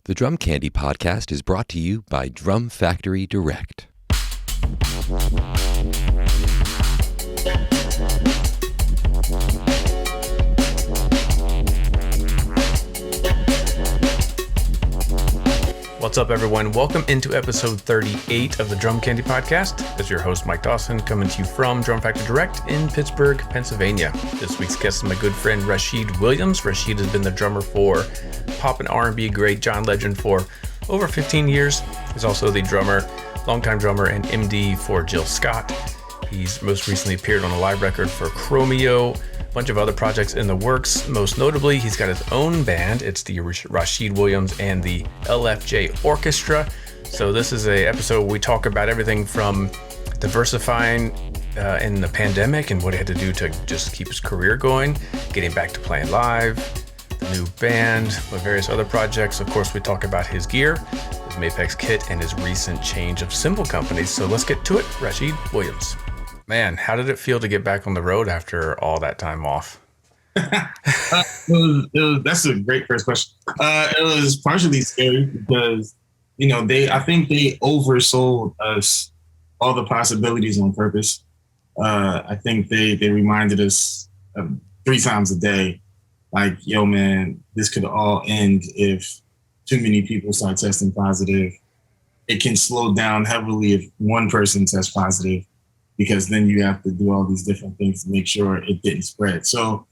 The Drum Candy podcast is brought to you by Drum Factory Direct. What's up, everyone? Welcome into episode 38 of the Drum Candy podcast. This is your host, Mike Dawson, coming to you from Drum Factory Direct in Pittsburgh, Pennsylvania. This week's guest is my good friend, Rashid Williams. Rashid has been the drummer for pop and R&B great John Legend for over 15 years. He's also the longtime drummer and MD for Jill Scott. He's most recently appeared on a live record for Chromeo, bunch of other projects in the works. Most notably, he's got his own band. It's the Rashid Williams and the LFJ Orchestra. So this is a episode where we talk about everything from diversifying in the pandemic and what he had to do to just keep his career going, getting back to playing live, the new band, with various other projects. Of course, we talk about his gear, his Mapex kit, and his recent change of cymbal companies. So let's get to it. Rashid Williams. Man, how did it feel to get back on the road after all that time off? That's a great first question. It was partially scary because, I think they oversold us all the possibilities on purpose. I think they reminded us 3 times a day, like, yo, man, this could all end if too many people start testing positive. It can slow down heavily if one person tests positive, because then you have to do all these different things to make sure it didn't spread. So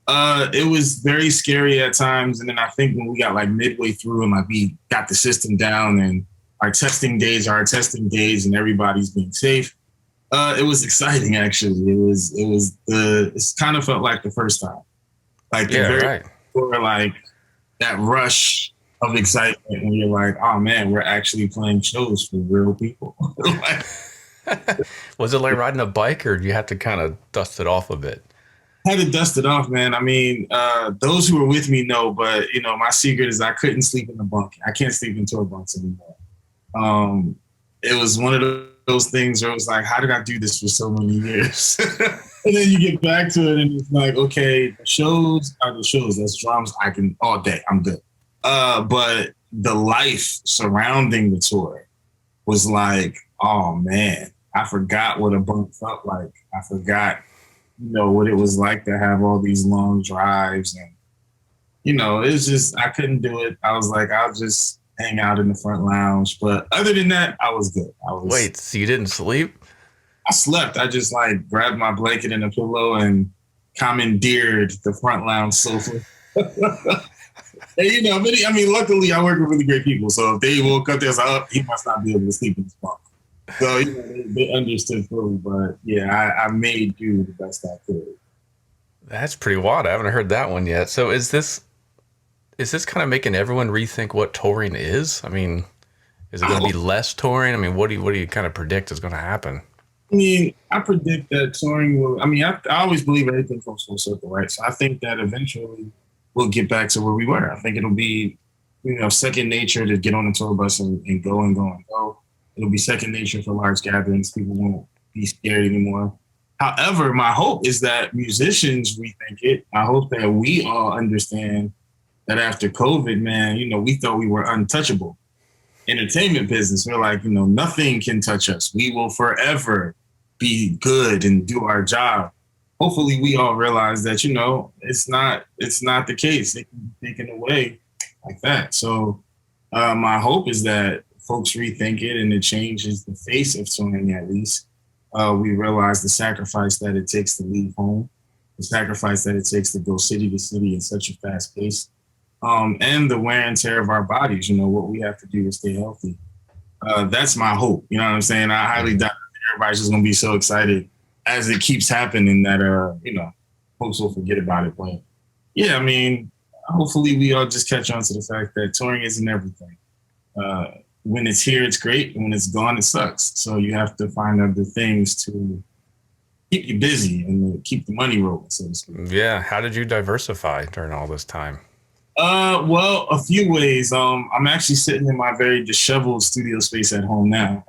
it was very scary at times. And then I think when we got like midway through and like we got the system down and our testing days and everybody's being safe, it was exciting, actually. It kind of felt like the first time. Like or like that rush of excitement when you're like, oh man, we're actually playing shows for real people. Like, was it like riding a bike, or do you have to kind of dust it off a bit? I had to dust it off, man. I mean, those who were with me know, but my secret is I couldn't sleep in the bunk. I can't sleep in tour bunks anymore. It was one of those things where it was like, how did I do this for so many years? And then you get back to it and it's like, okay, the shows are the shows. That's drums. I can all day. I'm good. But the life surrounding the tour was like, oh man, I forgot what a bunk felt like. I forgot, what it was like to have all these long drives. And, it's just, I couldn't do it. I was like, I'll just hang out in the front lounge. But other than that, I was good. Wait, so you didn't sleep? I slept. I just grabbed my blanket and a pillow and commandeered the front lounge sofa. And, luckily I work with really great people. So if they woke up there, it's like, oh, he must not be able to sleep in his bunk. So, they understood fully, but yeah, I made do the best I could. That's pretty wild. I haven't heard that one yet. So is this kind of making everyone rethink what touring is? I mean, is it going to be less touring? I mean, what do you kind of predict is going to happen? I mean, I predict that touring will, I always believe everything comes full circle, right? So I think that eventually we'll get back to where we were. I think it'll be, second nature to get on the tour bus and go and go and go. It'll be second nature for large gatherings. People won't be scared anymore. However, my hope is that musicians rethink it. I hope that we all understand that after COVID, man, we thought we were untouchable. Entertainment business, we're like, nothing can touch us. We will forever be good and do our job. Hopefully we all realize that, it's not the case. It can be taken away like that. So my hope is that folks rethink it and it changes the face of touring, at least. We realize the sacrifice that it takes to leave home, the sacrifice that it takes to go city to city in such a fast pace, and the wear and tear of our bodies, what we have to do to stay healthy. That's my hope. You know what I'm saying? I highly doubt that everybody's just going to be so excited as it keeps happening that, folks will forget about it. But yeah, hopefully we all just catch on to the fact that touring isn't everything. When it's here, it's great. And when it's gone, it sucks. So you have to find other things to keep you busy and keep the money rolling, so to speak. Yeah. How did you diversify during all this time? Well, a few ways. I'm actually sitting in my very disheveled studio space at home now,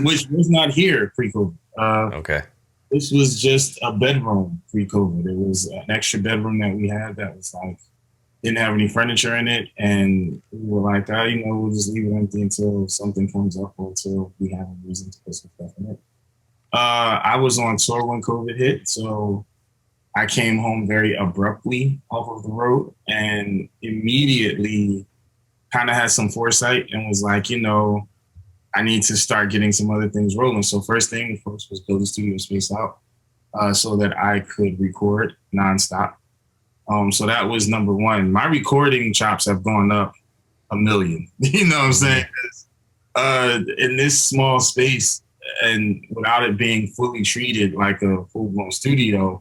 which was not here pre-COVID. Okay. This was just a bedroom pre-COVID. It was an extra bedroom that we had that was like didn't have any furniture in it, and we were like, we'll just leave it empty until something comes up or until we have a reason to put some stuff in it. I was on tour when COVID hit, so I came home very abruptly off of the road and immediately kind of had some foresight and was like, I need to start getting some other things rolling. So first thing, of course, was build a studio space out so that I could record nonstop. So that was number one. My recording chops have gone up a million. You know what I'm saying? In this small space and without it being fully treated like a full-blown studio,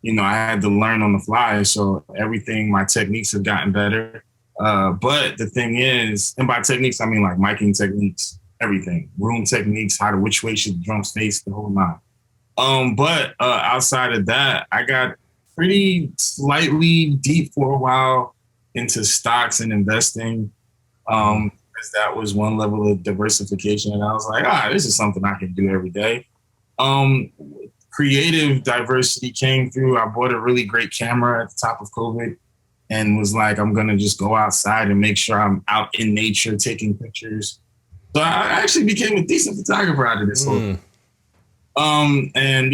I had to learn on the fly. So everything, my techniques have gotten better. But the thing is, and by techniques, I mean like miking techniques, everything, room techniques, which way should the drums face, the whole nine. But outside of that, I got pretty slightly deep for a while into stocks and investing. Because that was one level of diversification. And I was like, this is something I can do every day. Creative diversity came through. I bought a really great camera at the top of COVID and was like, I'm going to just go outside and make sure I'm out in nature taking pictures. So I actually became a decent photographer out of this whole thing. And,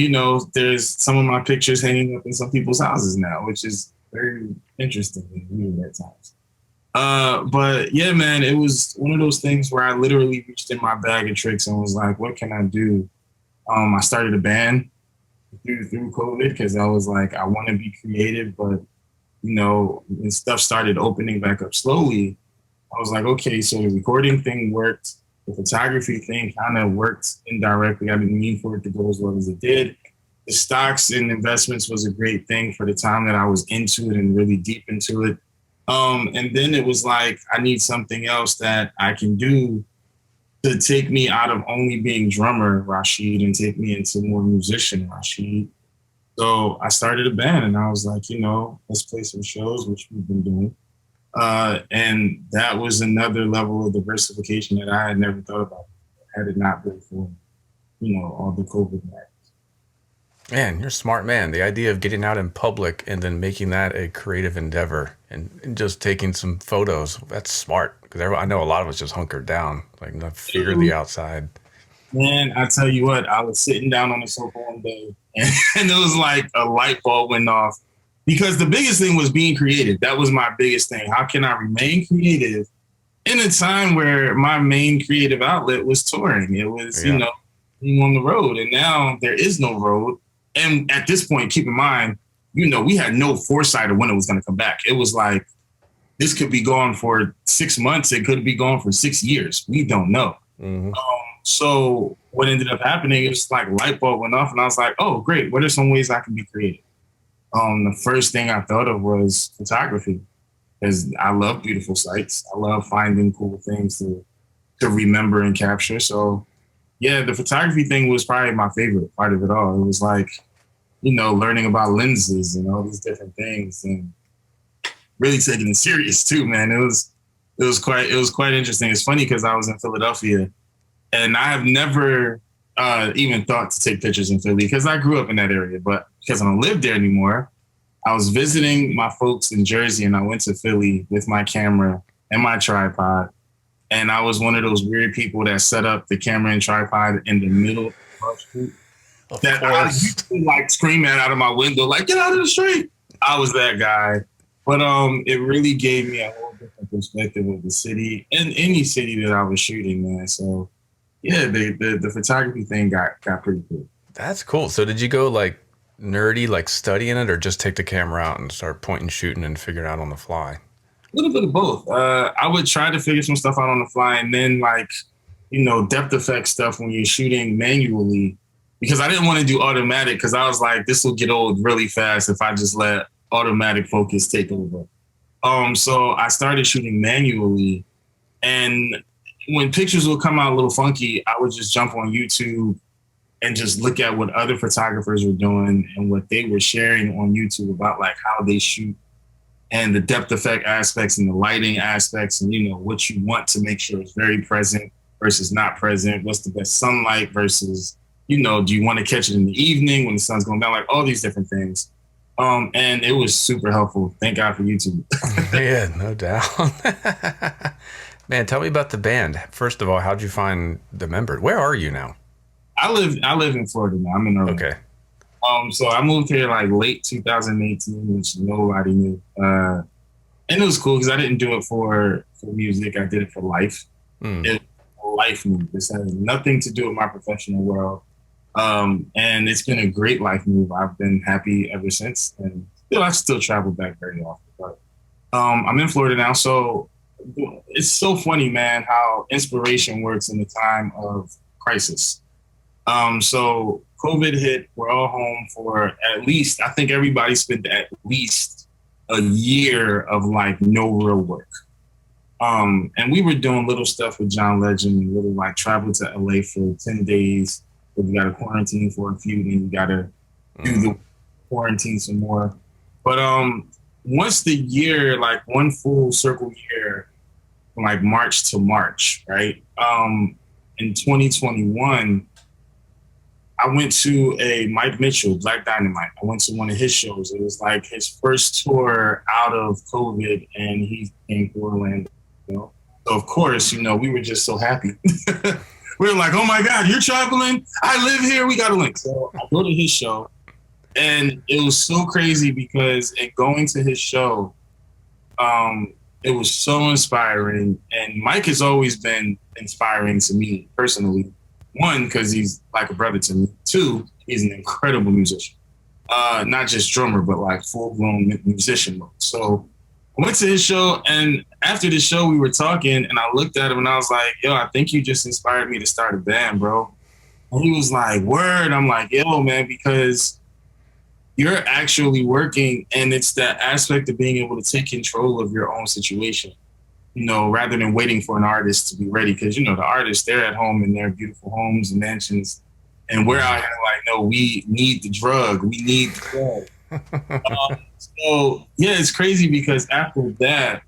there's some of my pictures hanging up in some people's houses now, which is very interesting and weird at times. But yeah, man, it was one of those things where I literally reached in my bag of tricks and was like, what can I do? I started a band through COVID because I was like, I want to be creative, but, when stuff started opening back up slowly, I was like, okay, so the recording thing worked. The photography thing kind of worked indirectly. I didn't mean for it to go as well as it did. The stocks and investments was a great thing for the time that I was into it and really deep into it. And then it was like, I need something else that I can do to take me out of only being drummer Rashid and take me into more musician Rashid. So I started a band and I was like, let's play some shows, which we've been doing. And that was another level of diversification that I had never thought about had it not been for, all the COVID matters. Man, you're a smart man. The idea of getting out in public and then making that a creative endeavor and just taking some photos, that's smart. Because I know a lot of us just hunkered down, like fear the outside. Man, I tell you what, I was sitting down on the sofa one day and it was like a light bulb went off. Because the biggest thing was being creative. That was my biggest thing. How can I remain creative in a time where my main creative outlet was touring? It was, being on the road. And now there is no road. And at this point, keep in mind, we had no foresight of when it was going to come back. It was like, this could be gone for 6 months. It could be gone for 6 years. We don't know. Mm-hmm. So what ended up happening, it was like light bulb went off and I was like, oh, great. What are some ways I can be creative? The first thing I thought of was photography, because I love beautiful sights. I love finding cool things to remember and capture. So, yeah, the photography thing was probably my favorite part of it all. It was like, learning about lenses and all these different things, and really taking it serious too, man. It was quite interesting. It's funny because I was in Philadelphia, and I have never even thought to take pictures in Philly because I grew up in that area, but because I don't live there anymore, I was visiting my folks in Jersey and I went to Philly with my camera and my tripod. And I was one of those weird people that set up the camera and tripod in the middle of the street. That I used to like scream at out of my window, like, get out of the street. I was that guy. But it really gave me a whole different perspective of the city and any city that I was shooting, man. So yeah, the photography thing got pretty cool. That's cool. So did you go like nerdy, like studying it, or just take the camera out and start pointing, shooting, and figure it out on the fly? A little bit of both. I would try to figure some stuff out on the fly, and then like, depth effect stuff when you're shooting manually, because I didn't want to do automatic because I was like, this will get old really fast if I just let automatic focus take over. So I started shooting manually, and when pictures would come out a little funky, I would just jump on YouTube and just look at what other photographers were doing and what they were sharing on YouTube about like how they shoot and the depth effect aspects and the lighting aspects and, what you want to make sure is very present versus not present. What's the best sunlight versus, do you want to catch it in the evening when the sun's going down? Like all these different things. And it was super helpful. Thank God for YouTube. Yeah, no doubt. Man, tell me about the band. First of all, how'd you find the member? Where are you now? I live in Florida now. I'm in Orlando. Okay. So I moved here like late 2018, which nobody knew. And it was cool because I didn't do it for music. I did it for life. It's a life move. This has nothing to do with my professional world. And it's been a great life move. I've been happy ever since. And I still travel back very often. But I'm in Florida now. So it's so funny, man, how inspiration works in the time of crisis. So COVID hit, we're all home for at least, I think everybody spent at least a year of like no real work. And we were doing little stuff with John Legend, little like travel to LA for 10 days, but you got to quarantine for a few, then you got to do the quarantine some more. But once the year, like one full circle year, from like March to March, right? In 2021, I went to a Mike Mitchell, Black Dynamite. I went to one of his shows. It was like his first tour out of COVID, and he came to Orlando. So of course, we were just so happy. We were like, oh my God, you're traveling? I live here, we got a link. So I go to his show, and it was so crazy because in going to his show, it was so inspiring. And Mike has always been inspiring to me personally. One, because he's like a brother to me. Two, he's an incredible musician. Not just drummer, but like full-blown musician mode. So I went to his show, and after the show, we were talking, and I looked at him, and I was like, yo, I think you just inspired me to start a band, bro. And he was like, word. I'm like, yo, man, because you're actually working, and it's that aspect of being able to take control of your own situation. Rather than waiting for an artist to be ready. Because, the artists, they're at home in their beautiful homes and mansions. And we're out here like, no, we need the drug. We need the drug. So, yeah, it's crazy because after that,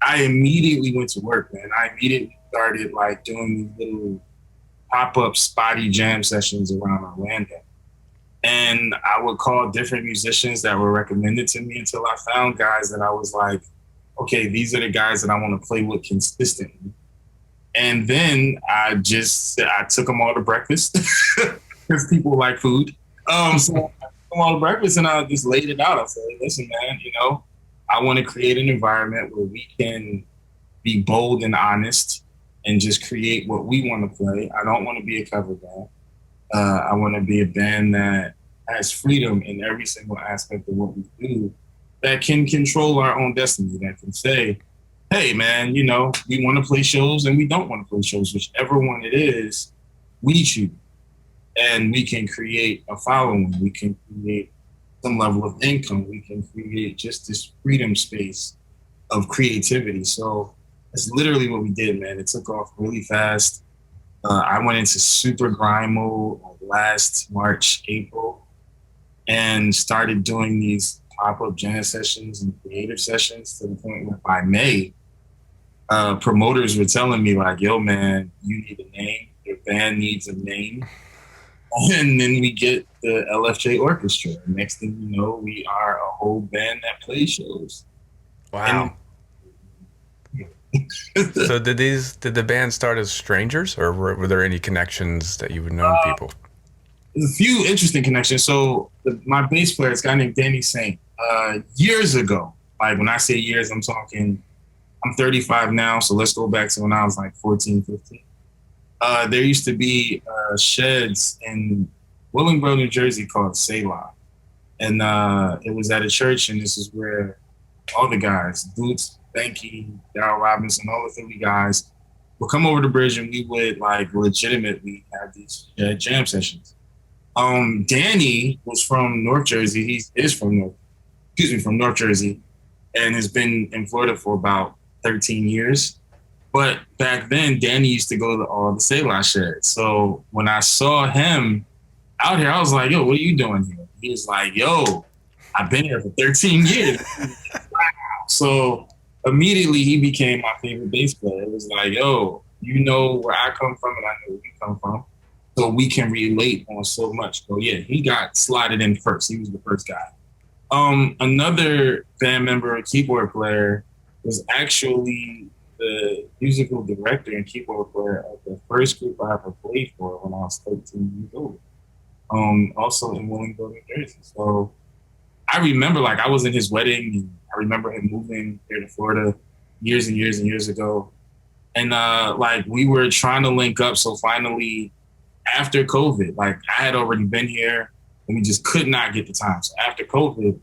I immediately went to work, man. I immediately started like doing these little pop-up spotty jam sessions around Orlando. And I would call different musicians that were recommended to me until I found guys that I was like, okay, these are the guys that I want to play with consistently. And then I took them all to breakfast because people like food. So I took them all to breakfast and I just laid it out. I said, listen, man, I want to create an environment where we can be bold and honest and just create what we want to play. I don't want to be a cover band. I want to be a band that has freedom in every single aspect of what we do, that can control our own destiny, that can say, hey, man, we want to play shows and we don't want to play shows. Whichever one it is, we choose. And we can create a following. We can create some level of income. We can create just this freedom space of creativity. So that's literally what we did, man. It took off really fast. I went into super grind mode last March, April, and started doing these pop-up jam sessions and creative sessions to the point where by May, promoters were telling me like, yo, man, you need a name. Your band needs a name. And then we get the LFJ Orchestra. Next thing you know, we are a whole band that plays shows. Wow. So did the band start as strangers, or were there any connections that you would know people? There's a few interesting connections. So my bass player, this guy named Danny Saint, years ago, like when I say years, I'm 35 now, so let's go back to when I was like 14, 15. There used to be sheds in Willingboro, New Jersey called Selah. And it was at a church, and this is where all the guys, Boots, Benke, Darryl Robinson, all the Philly guys would come over the bridge, and we would like legitimately have these jam sessions. Danny was from North Jersey. He is from North Jersey, and has been in Florida for about 13 years. But back then, Danny used to go to all the Selah sheds. So when I saw him out here, I was like, yo, what are you doing here? He was like, yo, I've been here for 13 years. Wow. So immediately he became my favorite bass player. It was like, yo, you know where I come from and I know where you come from. So we can relate on so much. So yeah, he got slotted in first. He was the first guy. Another band member, a keyboard player, was actually the musical director and keyboard player of the first group I ever played for when I was 13 years old. Also in Willingboro, New Jersey. So I remember, like, I was in his wedding, and I remember him moving here to Florida years and years and years ago. And like, we were trying to link up. So finally, after COVID, like, I had already been here and we just could not get the time. So after COVID,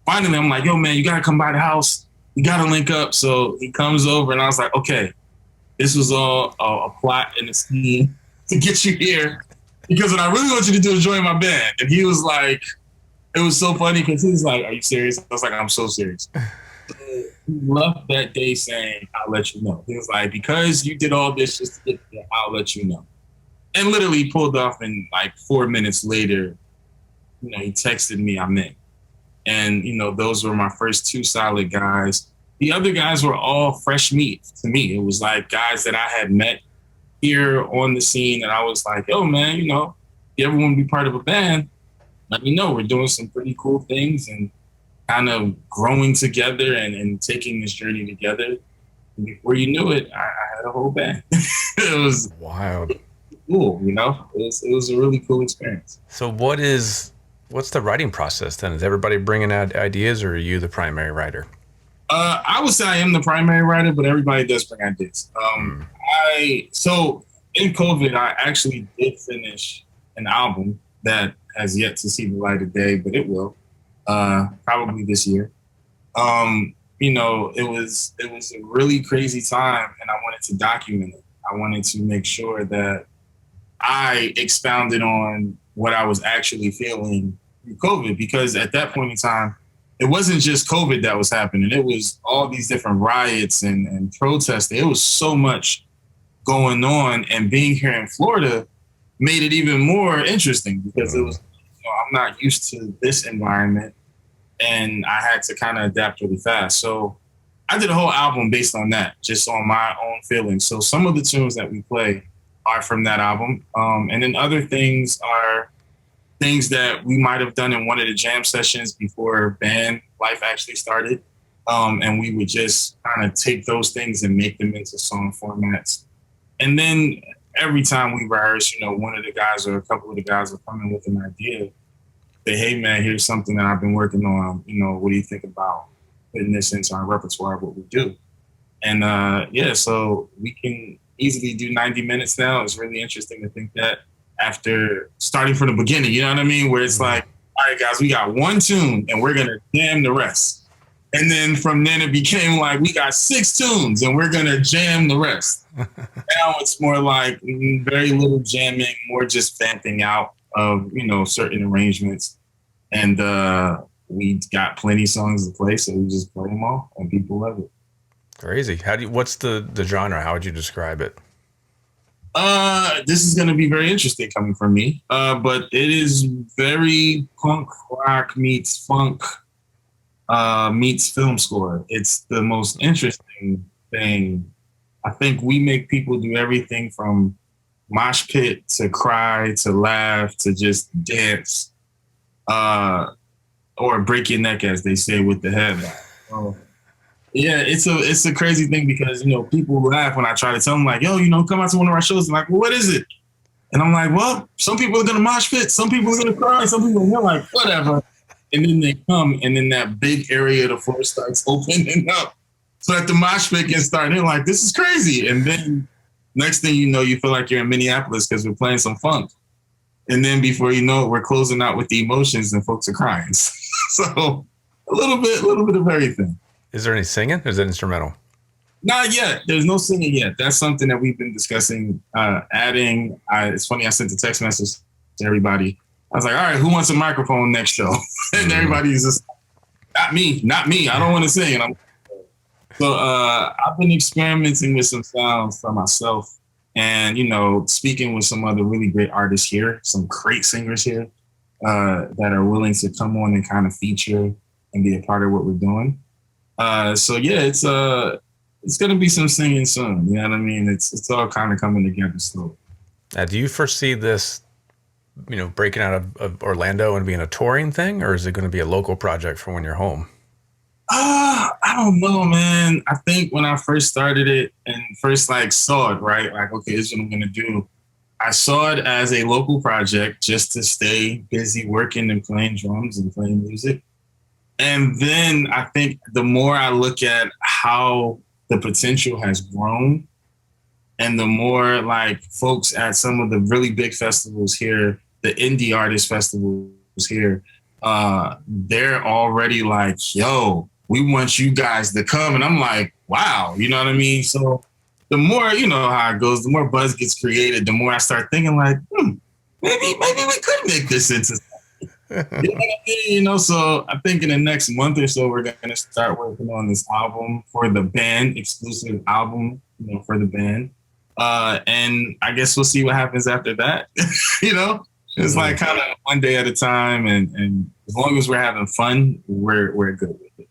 finally, I'm like, yo, man, you got to come by the house. You got to link up. So he comes over and I was like, okay, this was all a plot and a scheme to get you here because what I really want you to do is join my band. And he was like, it was so funny because he was like, are you serious? I was like, I'm so serious. He left that day saying, I'll let you know. He was like, because you did all this just to get there, I'll let you know. And literally pulled off, and like 4 minutes later, he texted me, I'm in. And, those were my first two solid guys. The other guys were all fresh meat to me. It was like guys that I had met here on the scene. And I was like, yo, man, if you ever want to be part of a band, let me know. We're doing some pretty cool things and kind of growing together and taking this journey together. And before you knew it, I had a whole band. It was wild. Cool, it was a really cool experience. So what's the writing process then? Is everybody bringing out ideas, or are you the primary writer? I would say I am the primary writer, but everybody does bring ideas. So in COVID, I actually did finish an album that has yet to see the light of day, but it will probably this year. It was a really crazy time, and I wanted to document it. I wanted to make sure that I expounded on what I was actually feeling through COVID, because at that point in time, it wasn't just COVID that was happening. It was all these different riots and protests. There was so much going on, and being here in Florida made it even more interesting because it was, I'm not used to this environment, and I had to kind of adapt really fast. So I did a whole album based on that, just on my own feelings. So some of the tunes that we play are from that album. And then other things are things that we might have done in one of the jam sessions before band life actually started. And we would just kind of take those things and make them into song formats. And then every time we rehearse, one of the guys or a couple of the guys will come in with an idea. Say, hey, man, here's something that I've been working on. What do you think about putting this into our repertoire, what we do? And so we can easily do 90 minutes now. It's really interesting to think that after starting from the beginning, you know what I mean? Where it's like, all right, guys, we got one tune and we're going to jam the rest. And then from then it became like, we got 6 tunes and we're going to jam the rest. Now it's more like very little jamming, more just vamping out of, certain arrangements. And we got plenty of songs to play, so we just play them all and people love it. Crazy. What's the genre? How would you describe it? This is going to be very interesting coming from me. But it is very punk rock meets funk meets film score. It's the most interesting thing. I think we make people do everything from mosh pit to cry to laugh to just dance, or break your neck, as they say, with the head. Yeah, it's a crazy thing because, people laugh when I try to tell them, like, yo, come out to one of our shows. And like, well, what is it? And I'm like, well, some people are going to mosh pit. Some people are going to cry. Some people are like, whatever. And then they come, and then that big area of the floor starts opening up so that the mosh pit can start. And they're like, this is crazy. And then next thing you know, you feel like you're in Minneapolis because we're playing some funk. And then before you know it, we're closing out with the emotions and folks are crying. So a little bit of everything. Is there any singing, or is it instrumental? Not yet. There's no singing yet. That's something that we've been discussing, adding. It's funny, I sent a text message to everybody. I was like, all right, who wants a microphone next show? And everybody's just, not me. I don't want to sing. And so I've been experimenting with some sounds for myself and, speaking with some other really great artists here, some great singers here that are willing to come on and kind of feature and be a part of what we're doing. It's going to be some singing soon. You know what I mean? It's all kind of coming together slowly. Now, do you foresee this breaking out of Orlando and being a touring thing, or is it going to be a local project for when you're home? I don't know, man. I think when I first started it and first like saw it, right? Like, okay, this is what I'm gonna do. I saw it as a local project just to stay busy working and playing drums and playing music. And then I think the more I look at how the potential has grown and the more like folks at some of the really big festivals here, the indie artist festivals here, they're already like, yo, we want you guys to come. And I'm like, wow, you know what I mean? So the more, you know how it goes, the more buzz gets created, the more I start thinking like, maybe we could make this into something. You know what I mean? You know, so I think in the next month or so, we're going to start working on this album for the band, exclusive album, you know, for the band. And I guess we'll see what happens after that. You know, it's like kind of one day at a time. And as long as we're having fun, we're good with it.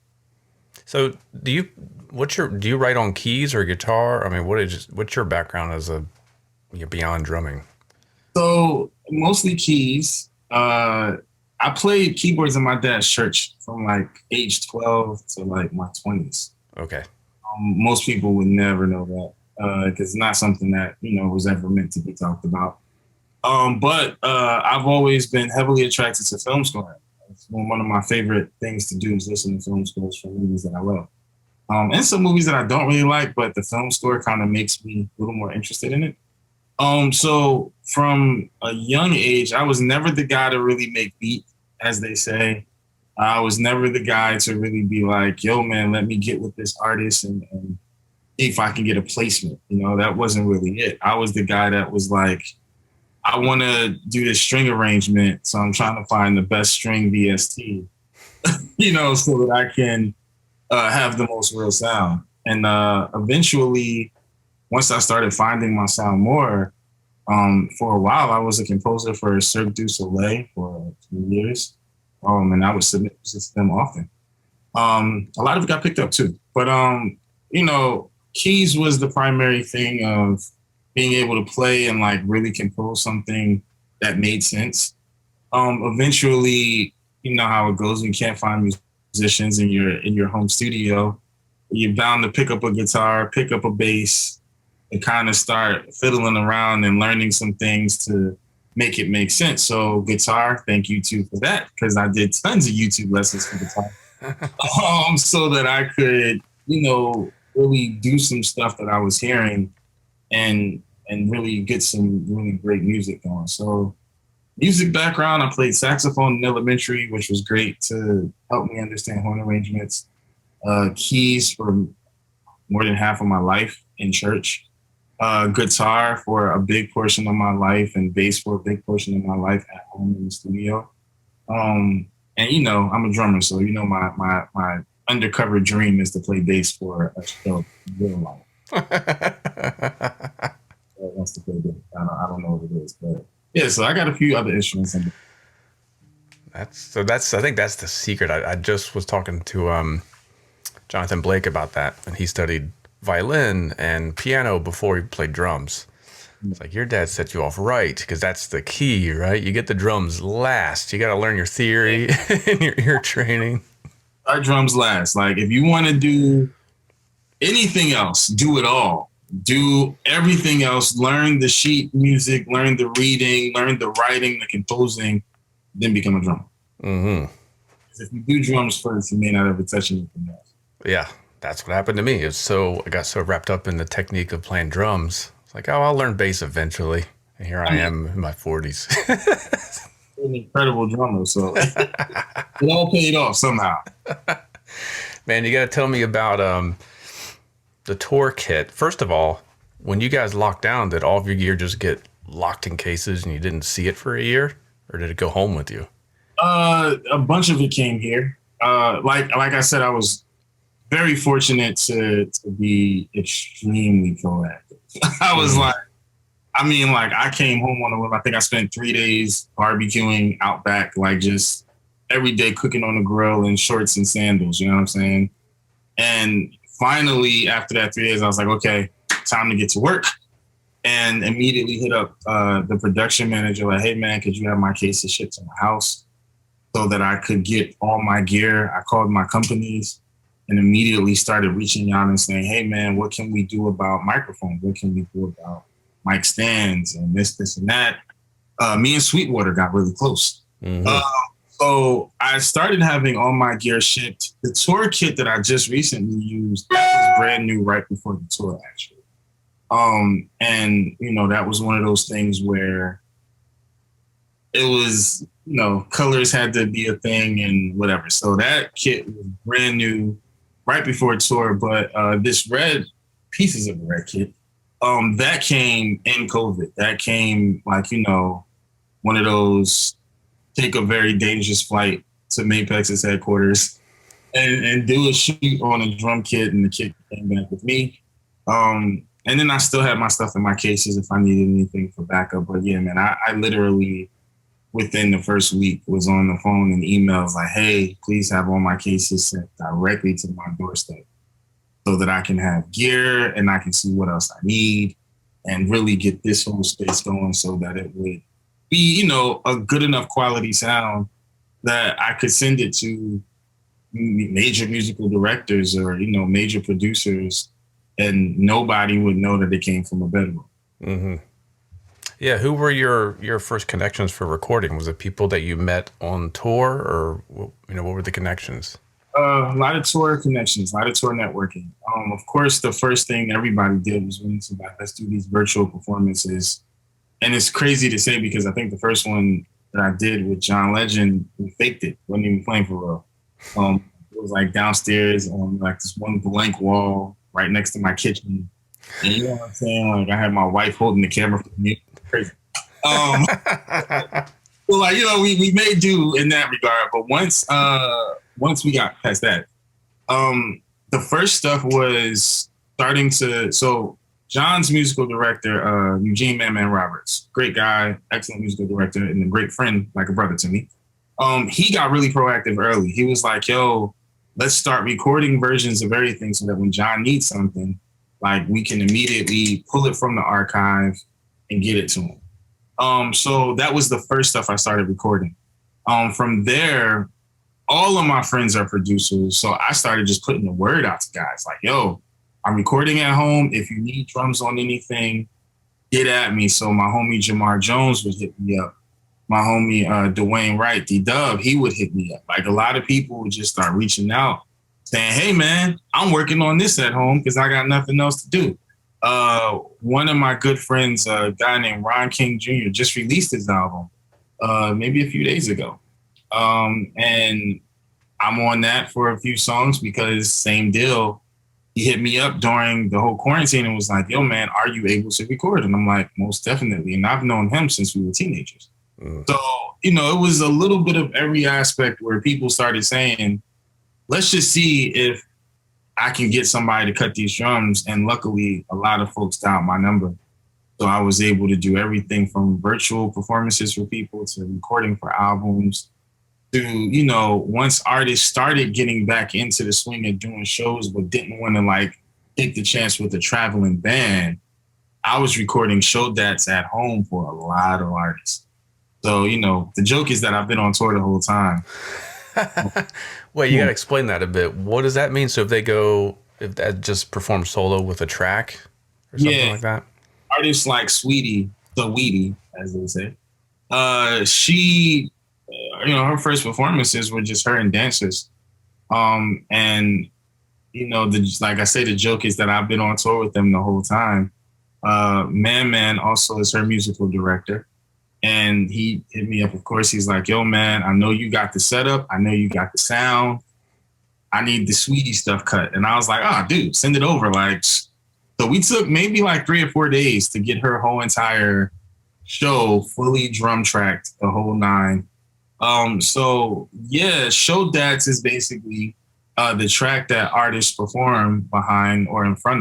So do you write on keys or guitar? I mean, what's your background as beyond drumming? So mostly keys. I played keyboards in my dad's church from like age 12 to like my 20s. Okay. Most people would never know that because it's not something that, you know, was ever meant to be talked about. But I've always been heavily attracted to film scoring. It's one of my favorite things to do is listen to film scores for movies that I love. And some movies that I don't really like, but the film score kind of makes me a little more interested in it. So from a young age, I was never the guy to really make beats, as they say. I was never the guy to really be like, yo, man, let me get with this artist and see if I can get a placement. You know, that wasn't really it. I was the guy that was like, I want to do this string arrangement. So I'm trying to find the best string VST, you know, so that I can have the most real sound. And eventually, once I started finding my sound more, for a while, I was a composer for Cirque du Soleil for 2 years. And I would submit to them often. A lot of it got picked up too. But, you know, keys was the primary thing of being able to play and like really compose something that made sense. Eventually, you know how it goes. You can't find musicians in your home studio. You're bound to pick up a guitar, pick up a bass, and kind of start fiddling around and learning some things to make it make sense. So guitar, thank you too for that, because I did tons of YouTube lessons for guitar, so that I could, you know, really do some stuff that I was hearing and really get some really great music going. So music background, I played saxophone in elementary, which was great to help me understand horn arrangements. Keys for more than half of my life in church. Guitar for a big portion of my life and bass for a big portion of my life at home in the studio. And, you know, I'm a drummer, so, you know, my undercover dream is to play bass for a show in real life. Wants to play bass. I don't know what it is, but yeah, so I got a few other instruments. I think that's the secret. I just was talking to Jonathan Blake about that, and he studied violin and piano before he played drums. It's like, your dad set you off right, because that's the key, right? You get the drums last. You got to learn your theory and your ear training. Our drums last. Like, if you want to do anything else, do it all. Do everything else. Learn the sheet music, learn the reading, learn the writing, the composing, then become a drummer. Mm-hmm. If you do drums first, you may not ever touch anything else. Yeah, that's what happened to me. I got so wrapped up in the technique of playing drums. It's like, oh, I'll learn bass eventually. And here I am in my 40s. An incredible drummer, so it all paid off somehow. Man, you got to tell me about the tour kit. First of all, when you guys locked down, did all of your gear just get locked in cases and you didn't see it for a year? Or did it go home with you? A bunch of it came here. Like I said, I was very fortunate to be extremely proactive. I was I came home on a whim. I think I spent 3 days barbecuing out back, like just every day cooking on the grill in shorts and sandals, you know what I'm saying? And finally, after that 3 days, I was like, okay, time to get to work. and immediately hit up the production manager like, hey man, could you have my cases shipped to my house so that I could get all my gear? I called my companies and immediately started reaching out and saying, hey man, what can we do about microphones? What can we do about mic stands and this and that? Me and Sweetwater got really close. Mm-hmm. So I started having all my gear shipped. The tour kit that I just recently used, that was brand new right before the tour, actually. And, you know, that was one of those things where it was, you know, colors had to be a thing and whatever. So that kit was brand new right before tour. But this red, pieces of the red kit, that came in COVID. That came like, you know, one of those take a very dangerous flight to Mapex's headquarters and do a shoot on a drum kit, and the kit came back with me. And then I still had my stuff in my cases if I needed anything for backup. But yeah, man, I literally within the first week was on the phone and emails like, hey, please have all my cases sent directly to my doorstep so that I can have gear and I can see what else I need and really get this whole space going so that it would be, you know, a good enough quality sound that I could send it to major musical directors or, you know, major producers, and nobody would know that it came from a bedroom. Mm-hmm. Yeah, who were your first connections for recording? Was it people that you met on tour, or, you know, what were the connections? A lot of tour connections, a lot of tour networking. Of course, the first thing everybody did was when it's about, let's do these virtual performances. And it's crazy to say because I think the first one that I did with John Legend, we faked it. Wasn't even playing for real. It was like downstairs on like this one blank wall right next to my kitchen. And you know what I'm saying? Like I had my wife holding the camera for me. Crazy. So like, you know, we made do in that regard. But once we got past that, the first stuff was starting to, so John's musical director, Eugene Man Roberts, great guy, excellent musical director, and a great friend, like a brother to me. He got really proactive early. He was like, yo, let's start recording versions of everything so that when John needs something, like we can immediately pull it from the archive and get it to him. So that was the first stuff I started recording. From there, all of my friends are producers. So I started just putting the word out to guys like, yo, I'm recording at home. If you need drums on anything, get at me. So my homie Jamar Jones would hit me up. My homie Dwayne Wright, D-Dub, he would hit me up. Like a lot of people would just start reaching out saying, hey, man, I'm working on this at home because I got nothing else to do. One of my good friends, a guy named Ron King Jr., just released his album maybe a few days ago. And I'm on that for a few songs because same deal. He hit me up during the whole quarantine and was like, yo, man, are you able to record? And I'm like, most definitely. And I've known him since we were teenagers. So, you know, it was a little bit of every aspect where people started saying, let's just see if I can get somebody to cut these drums. And luckily, a lot of folks dialed my number. So I was able to do everything from virtual performances for people to recording for albums to, you know, once artists started getting back into the swing of doing shows but didn't want to like take the chance with a traveling band, I was recording show dates at home for a lot of artists. So, you know, the joke is that I've been on tour the whole time. Wait, you got to explain that a bit. What does that mean? So if that just perform solo with a track or something like that? Artists like Saweetie, as they say, she, you know, her first performances were just her and dancers. And, you know, like I say, the joke is that I've been on tour with them the whole time. Man also is her musical director. And he hit me up, of course. He's like, yo, man, I know you got the setup. I know you got the sound. I need the Sweetie stuff cut. And I was like, oh, dude, send it over. Like, so we took maybe like 3 or 4 days to get her whole entire show fully drum tracked, the whole 9. So yeah, show dates is basically the track that artists perform behind or in front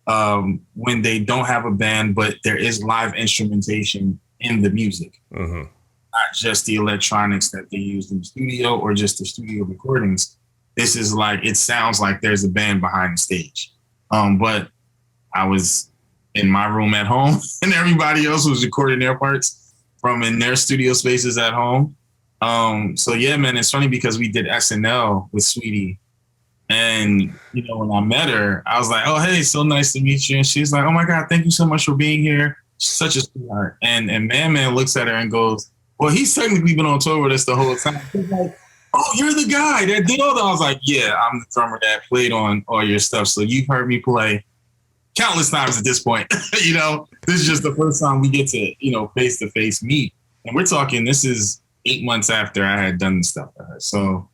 of when they don't have a band, but there is live instrumentation in the music, not just the electronics that they use in the studio or just the studio recordings. This is like, it sounds like there's a band behind the stage. But I was in my room at home, and everybody else was recording their parts from in their studio spaces at home. So yeah, man, it's funny because we did SNL with Sweetie. And, when I met her, I was like, oh, hey, so nice to meet you. And she's like, oh, my God, thank you so much for being here. She's such a sweetheart. And Man looks at her and goes, well, he's technically been on tour with us the whole time. She's like, oh, you're the guy that did all that. I was like, yeah, I'm the drummer that played on all your stuff. So you've heard me play countless times at this point. This is just the first time we get to, face-to-face meet. And we're talking, this is 8 months after I had done the stuff for her. So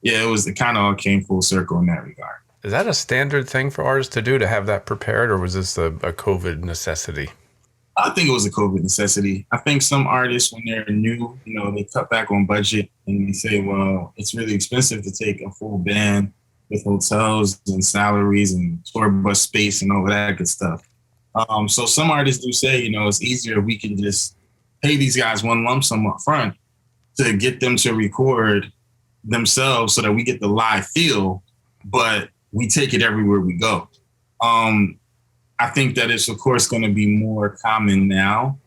yeah, it kind of all came full circle in that regard. Is that a standard thing for artists to do, to have that prepared, or was this a COVID necessity? I think it was a COVID necessity. I think some artists, when they're new, they cut back on budget and they say, well, it's really expensive to take a full band with hotels and salaries and tour bus space and all of that good stuff. So some artists do say, it's easier if we can just pay these guys one lump sum up front to get them to record themselves so that we get the live feel, but we take it everywhere we go. I think that it's, of course, going to be more common now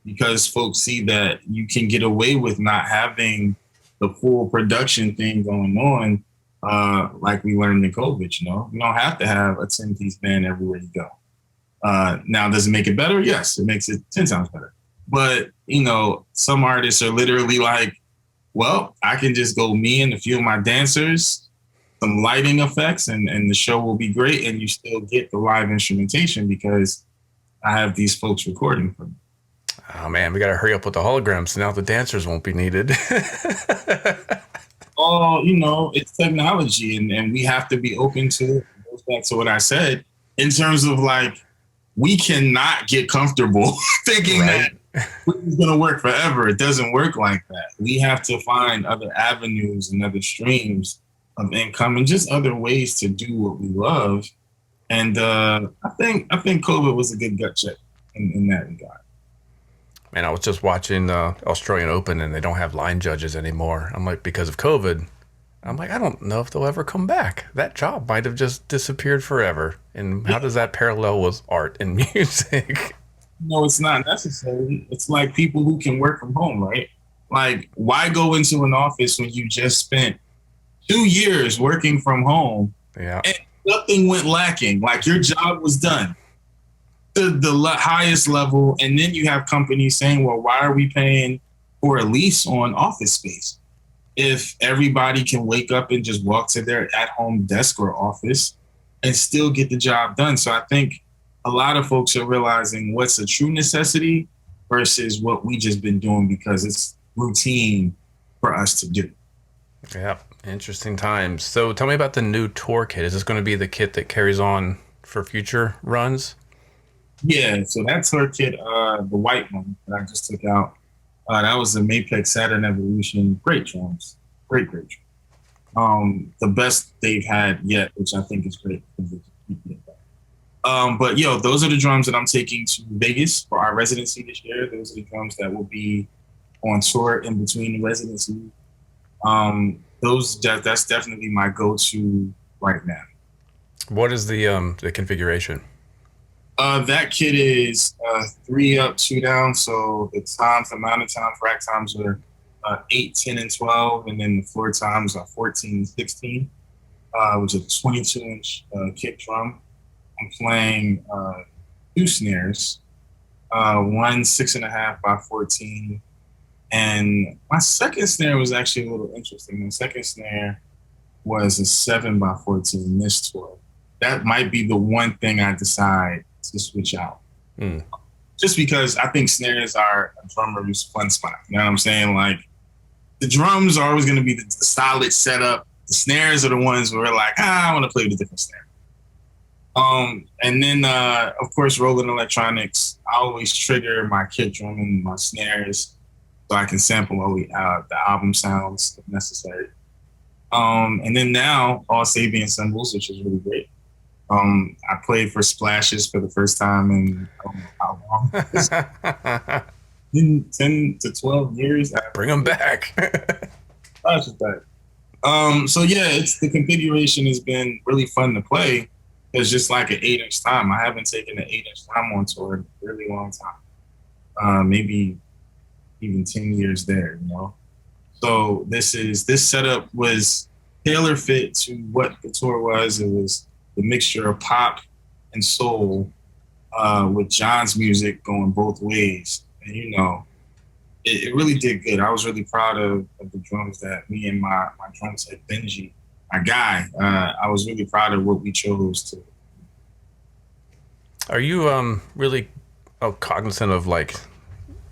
because folks see that you can get away with not having the full production thing going on, like we learned in COVID. You don't have to have a 10-piece band everywhere you go. Now, does it make it better? Yes, it makes it 10 times better. But, some artists are literally like, well, I can just go me and a few of my dancers, some lighting effects, and the show will be great. And you still get the live instrumentation because I have these folks recording for me. Oh, man, we got to hurry up with the holograms. Now the dancers won't be needed. It's technology, and we have to be open to it. It goes back to what I said in terms of we cannot get comfortable thinking that it's going to work forever. It doesn't work like that. We have to find other avenues and other streams of income and just other ways to do what we love. And I think COVID was a good gut check in that regard. Man, I was just watching Australian Open, and they don't have line judges anymore. I'm like, because of COVID. I'm like, I don't know if they'll ever come back. That job might have just disappeared forever. And how does that parallel with art and music? No, it's not necessary. It's like people who can work from home, right? Like, why go into an office when you just spent 2 years working from home and nothing went lacking? Like, your job was done to the highest level. And then you have companies saying, well, why are we paying for a lease on office space if everybody can wake up and just walk to their at-home desk or office and still get the job done? So I think a lot of folks are realizing what's a true necessity versus what we just been doing because it's routine for us to do. Yeah, interesting times. So tell me about the new tour kit. Is this going to be the kit that carries on for future runs? Yeah, so that tour kit, the white one that I just took out, that was the Mapex Saturn Evolution. Great drums. Great drums. The best they've had yet, which I think is great. But those are the drums that I'm taking to Vegas for our residency this year. Those are the drums that will be on tour in between the residency. That's definitely my go-to right now. What is the configuration? That kit is 3 up, 2 down. So the amount of times, rack times are 8, 10, and 12, and then the floor times are 14 and 16, which is a 22-inch kick drum. I'm playing 2 snares, one 6.5 by 14. And my second snare was actually a little interesting. My second snare was a 7 by 14 this tour. That might be the one thing I decide to switch out. Just because I think snares are a drummer's fun spot. You know what I'm saying? Like, the drums are always going to be the solid setup. The snares are the ones where we're like, I want to play with a different snare. And then, of course, Roland Electronics, I always trigger my kick drum and my snares so I can sample all the album sounds if necessary. And then now, all Sabian cymbals, which is really great. I played for Splashes for the first time in how long? 10 to 12 years. Bring them back. Splashes back. So yeah, the configuration has been really fun to play. It's just like an 8-inch Tom. I haven't taken an 8-inch Tom on tour in a really long time. Maybe even 10 years there, you know? So this setup was tailor fit to what the tour was. It was the mixture of pop and soul, with John's music going both ways. And, you know, it really did good. I was really proud of the drums that me and my drum set, Benji, my guy, I was really proud of what we chose to. Are you really cognizant of like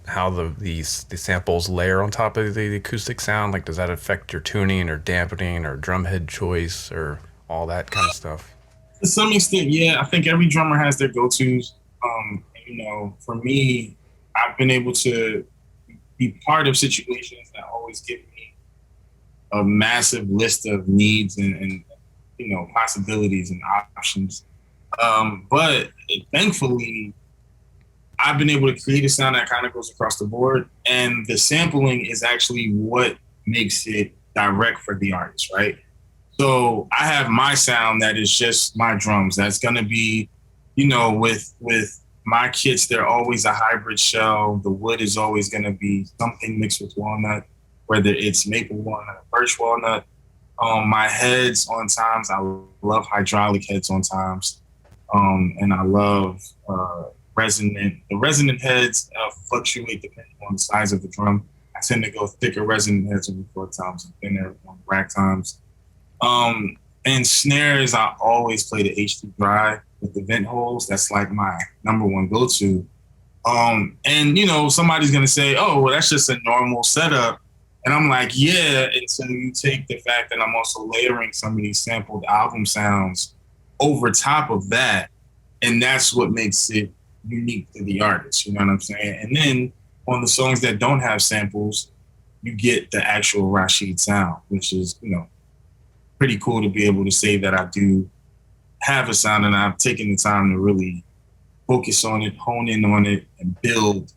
how the samples layer on top of the acoustic sound? Like, does that affect your tuning or dampening or drum head choice or all that kind of stuff? To some extent, yeah. I think every drummer has their go-tos. You know, for me, I've been able to be part of situations that always give me a massive list of needs and you know, possibilities and options. But thankfully, I've been able to create a sound that kind of goes across the board. And the sampling is actually what makes it direct for the artist, right? So I have my sound that is just my drums. That's going to be, you know, with my kits, they're always a hybrid shell. The wood is always going to be something mixed with walnut, whether it's maple walnut or birch walnut. My heads on times, I love hydraulic heads on times. And I love resonant. The resonant heads fluctuate depending on the size of the drum. I tend to go thicker resonant heads on record times and thinner on rack times. And snares, I always play the H2 dry with the vent holes. That's like my number one go-to. And, you know, somebody's going to say, oh, well, that's just a normal setup. And I'm like, yeah, until you take the fact that I'm also layering some of these sampled album sounds over top of that. And that's what makes it unique to the artist. You know what I'm saying? And then on the songs that don't have samples, you get the actual Rashid sound, which is, you know, pretty cool to be able to say that I do have a sound and I've taken the time to really focus on it, hone in on it, and build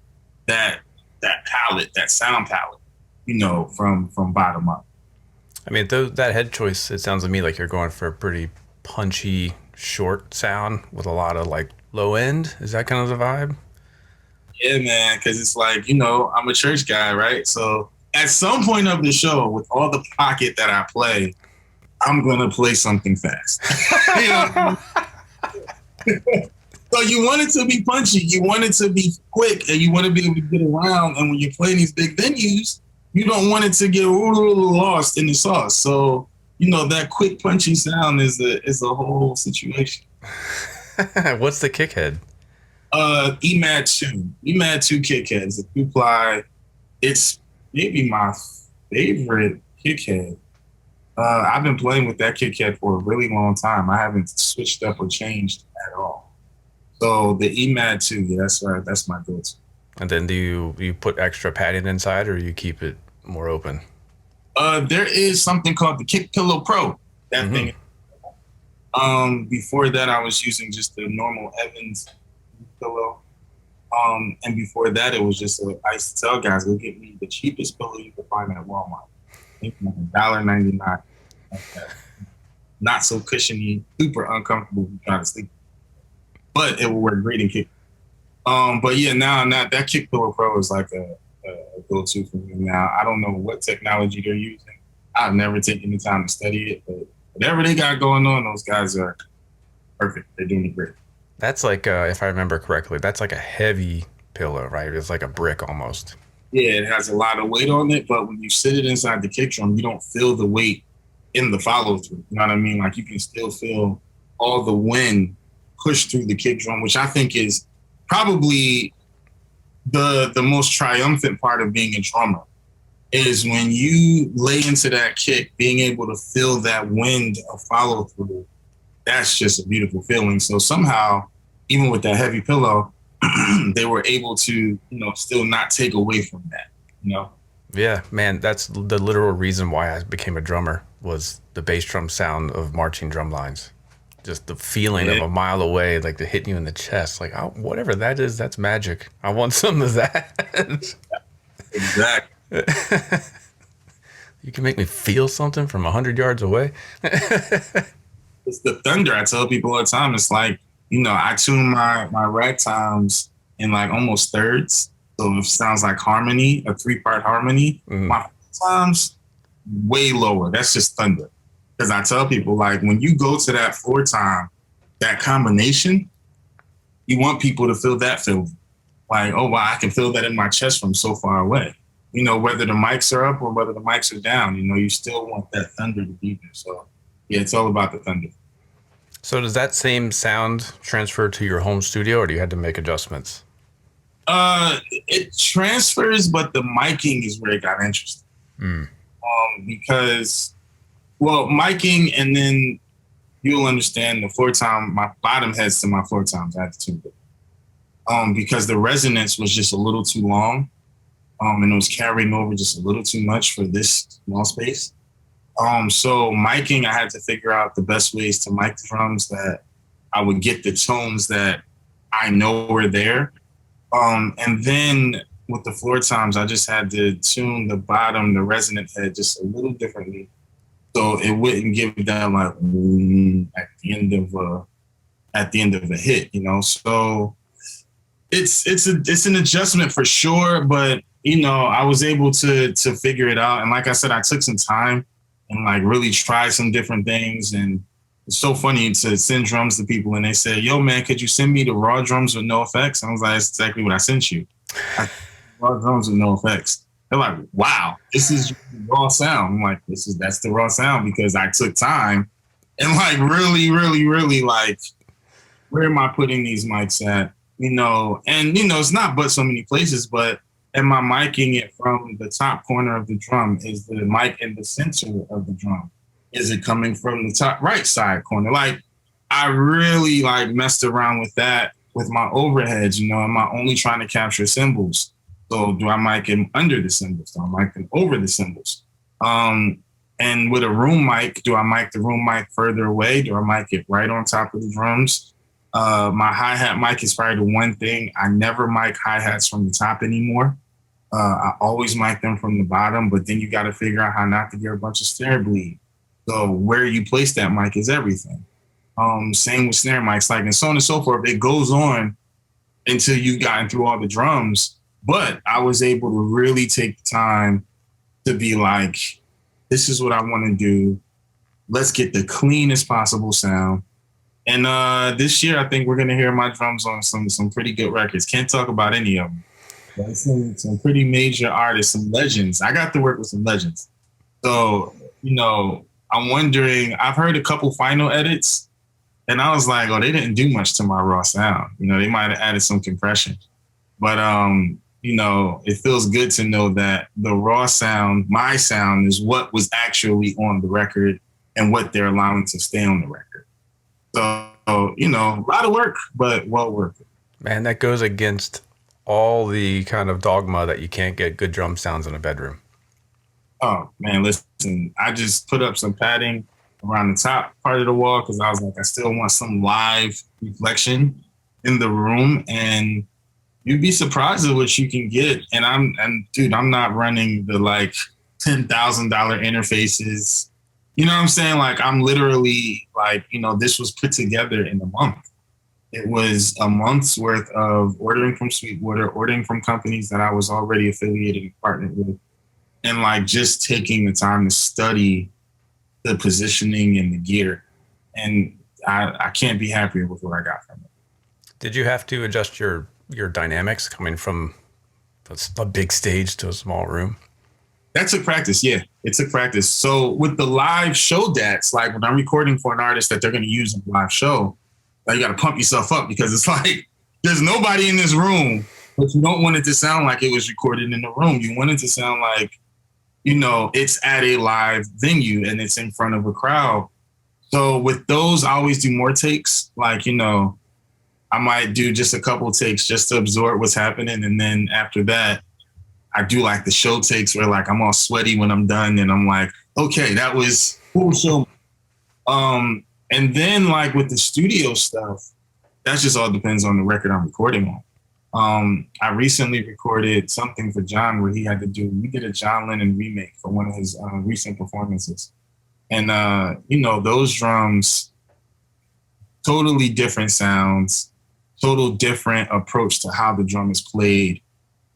that palette, that sound palette, you know, from bottom up. I mean, that head choice, it sounds to me like you're going for a pretty punchy, short sound with a lot of like low end. Is that kind of the vibe? Yeah, man, because it's like, you know, I'm a church guy, right? So at some point of the show, with all the pocket that I play, I'm going to play something fast. So you want it to be punchy, you want it to be quick, and you want to be able to get around. And when you're playing these big venues, you don't want it to get lost in the sauce. So, you know, that quick punchy sound is a whole situation. What's the kick head? E.M.A.D. 2. E.M.A.D. 2 kick head. It's a 2-ply. It's maybe my favorite kick head. I've been playing with that kick head for a really long time. I haven't switched up or changed at all. So the E.M.A.D. 2, yeah, that's right. That's my go-to. And then do you put extra padding inside, or you keep it more open? There is something called the Kick Pillow Pro. That thing. Before that, I was using just the normal Evans pillow. And before that, it was just I used to tell guys, go get me the cheapest pillow you could find at Walmart. I think $1.99. Not so cushiony, super uncomfortable if you try to sleep. But it will work great in kick. But yeah, now that Kick Pillow Pro is like a go-to for me now. I don't know what technology they're using. I've never taken the time to study it, but whatever they got going on, those guys are perfect. They're doing it great. That's like, if I remember correctly, that's like a heavy pillow, right? It's like a brick almost. Yeah, it has a lot of weight on it, but when you sit it inside the kick drum, you don't feel the weight in the follow-through. You know what I mean? Like, you can still feel all the wind push through the kick drum, which I think is probably the most triumphant part of being a drummer, is when you lay into that kick, being able to feel that wind of follow-through. That's just a beautiful feeling. So somehow, even with that heavy pillow, they were able to, you know, still not take away from that, you know? Yeah, man, that's the literal reason why I became a drummer, was the bass drum sound of marching drum lines. Just the feeling of a mile away, like to hit you in the chest. Like, oh, whatever that is, that's magic. I want some of that. Exactly. You can make me feel something from 100 yards away. it's the thunder. I tell people all the time, it's like, I tune my ragtimes in like almost thirds. So it sounds like harmony, a 3-part harmony. Mm-hmm. My times way lower. That's just thunder. Because I tell people, like, when you go to that 4 time, that combination, you want people to feel that feeling. Like, oh, wow, I can feel that in my chest from so far away. Whether the mics are up or whether the mics are down, you still want that thunder to be there. So, yeah, it's all about the thunder. So does that same sound transfer to your home studio, or do you had to make adjustments? It transfers, but the miking is where it got interesting. Because, well, miking, and then you'll understand the 4 time, my bottom heads to my 4 times, I had to tune it. Because the resonance was just a little too long. And it was carrying over just a little too much for this small space. So miking, I had to figure out the best ways to mic the drums that I would get the tones that I know were there. And then with the 4 times, I just had to tune the bottom, the resonant head, just a little differently, so it wouldn't give that like at the end of a hit, So it's an adjustment for sure, but I was able to figure it out. And like I said, I took some time and like really tried some different things. And it's so funny to send drums to people and they say, yo, man, could you send me the raw drums with no effects? And I was like, that's exactly what I sent you. Raw drums with no effects. They're like, wow, this is raw sound. I'm like, that's the raw sound, because I took time and like really, really, really like, where am I putting these mics at? And it's not but so many places, but am I miking it from the top corner of the drum? Is the mic in the center of the drum? Is it coming from the top right side corner? Like, I really like messed around with that with my overheads. Am I only trying to capture cymbals? So do I mic them under the cymbals? Do I mic them over the cymbals? And with a room mic, do I mic the room mic further away? Do I mic it right on top of the drums? My hi-hat mic is probably the one thing. I never mic hi-hats from the top anymore. I always mic them from the bottom, but then you got to figure out how not to get a bunch of snare bleed. So where you place that mic is everything. Same with snare mics, like, and so on and so forth. It goes on until you've gotten through all the drums. But I was able to really take the time to be like, this is what I want to do. Let's get the cleanest possible sound. And this year, I think we're going to hear my drums on some pretty good records. Can't talk about any of them. But some pretty major artists, some legends. I got to work with some legends. So, I'm wondering, I've heard a couple final edits, and I was like, oh, they didn't do much to my raw sound. They might have added some compression. But, it feels good to know that the raw sound, my sound, is what was actually on the record and what they're allowing to stay on the record. So, a lot of work, but well worth it. Man, that goes against all the kind of dogma that you can't get good drum sounds in a bedroom. Oh, man, listen, I just put up some padding around the top part of the wall because I was like, I still want some live reflection in the room. And you'd be surprised at what you can get. And I'm not running the like $10,000 interfaces. You know what I'm saying? Like, I'm literally like, this was put together in a month. It was a month's worth of ordering from Sweetwater, ordering from companies that I was already affiliated and partnered with, and like just taking the time to study the positioning and the gear. And I can't be happier with what I got from it. Did you have to adjust your dynamics coming from a big stage to a small room? That took practice, yeah. It took practice. So with the live show dats, like when I'm recording for an artist that they're going to use in a live show, like you got to pump yourself up because it's like there's nobody in this room, but you don't want it to sound like it was recorded in the room. You want it to sound like, it's at a live venue and it's in front of a crowd. So with those, I always do more takes. Like, I might do just a couple takes just to absorb what's happening. And then after that, I do like the show takes where like I'm all sweaty when I'm done and I'm like, okay, that was cool show. And then like with the studio stuff, that just all depends on the record I'm recording on. I recently recorded something for John where we did a John Lennon remake for one of his recent performances. And, those drums, totally different sounds, total different approach to how the drum is played.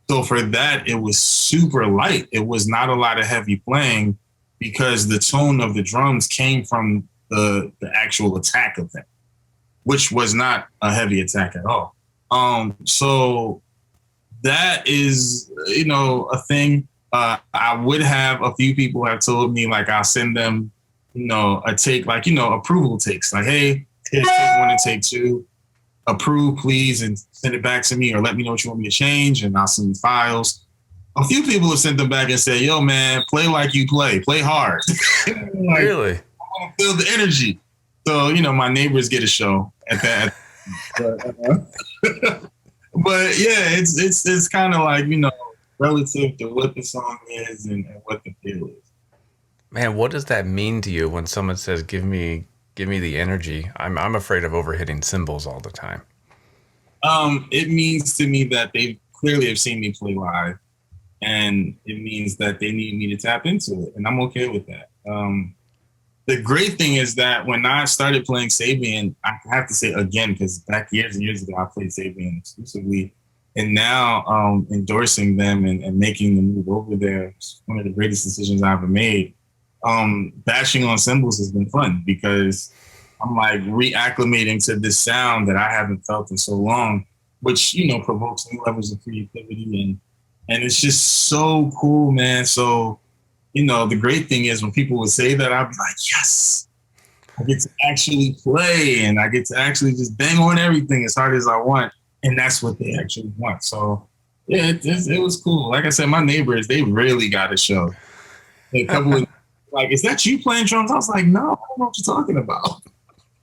So for that, it was super light. It was not a lot of heavy playing because the tone of the drums came from the actual attack of them, which was not a heavy attack at all. So that is, a thing. I would have a few people have told me, like, I'll send them, a take, like, approval takes, like, hey, here's take 1 and take 2. Approve, please, and send it back to me, or let me know what you want me to change, and I'll send you files. A few people have sent them back and said, yo, man, play like you play hard. Like, really? I want to feel the energy. So, my neighbors get a show at that. But yeah, it's kind of like, relative to what the song is and what the feel is. Man, what does that mean to you when someone says, give me the energy? I'm afraid of overhitting cymbals all the time. It means to me that they clearly have seen me play live, and it means that they need me to tap into it, and I'm okay with that. The great thing is that when I started playing Sabian, I have to say again, because back years and years ago, I played Sabian exclusively, and now endorsing them and making the move over there is one of the greatest decisions I ever made. Bashing on cymbals has been fun because I'm like reacclimating to this sound that I haven't felt in so long, which, provokes new levels of creativity. And it's just so cool, man. So, the great thing is when people would say that, I'd be like, yes, I get to actually play and I get to actually just bang on everything as hard as I want. And that's what they actually want. So yeah, it was cool. Like I said, my neighbors, they really got a show. A couple of like, is that you playing drums? I was like, no, I don't know what you're talking about.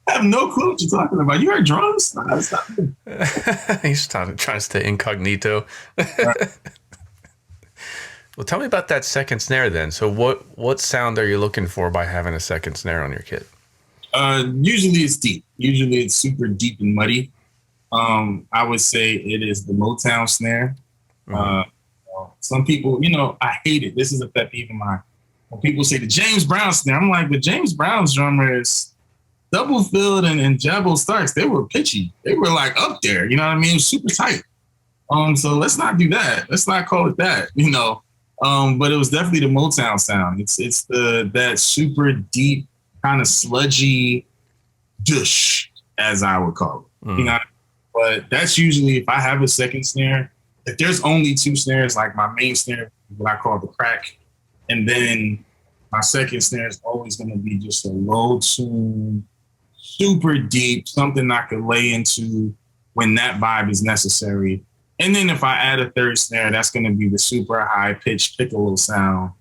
I have no clue what you're talking about. You heard drums? No, that's not me. He's trying to stay incognito. Right. Well, tell me about that second snare then. So what sound are you looking for by having a second snare on your kit? Usually it's deep. Usually it's super deep and muddy. I would say it is the Motown snare. Mm-hmm. Some people, I hate it. This is a pet peeve of mine. When people say the James Brown snare, I'm like, but James Brown's drummers, Doublefield and Jabbo Starks, they were pitchy. They were like up there, you know what I mean? Super tight. So let's not do that. Let's not call it that, but it was definitely the Motown sound. It's that super deep, kind of sludgy dush, as I would call it. Mm. But that's usually if I have a second snare. If there's only 2 snares, like my main snare, what I call the crack, and then my second snare is always going to be just a low tune, super deep, something I could lay into when that vibe is necessary. And then if I add a third snare, that's going to be the super high pitched piccolo sound.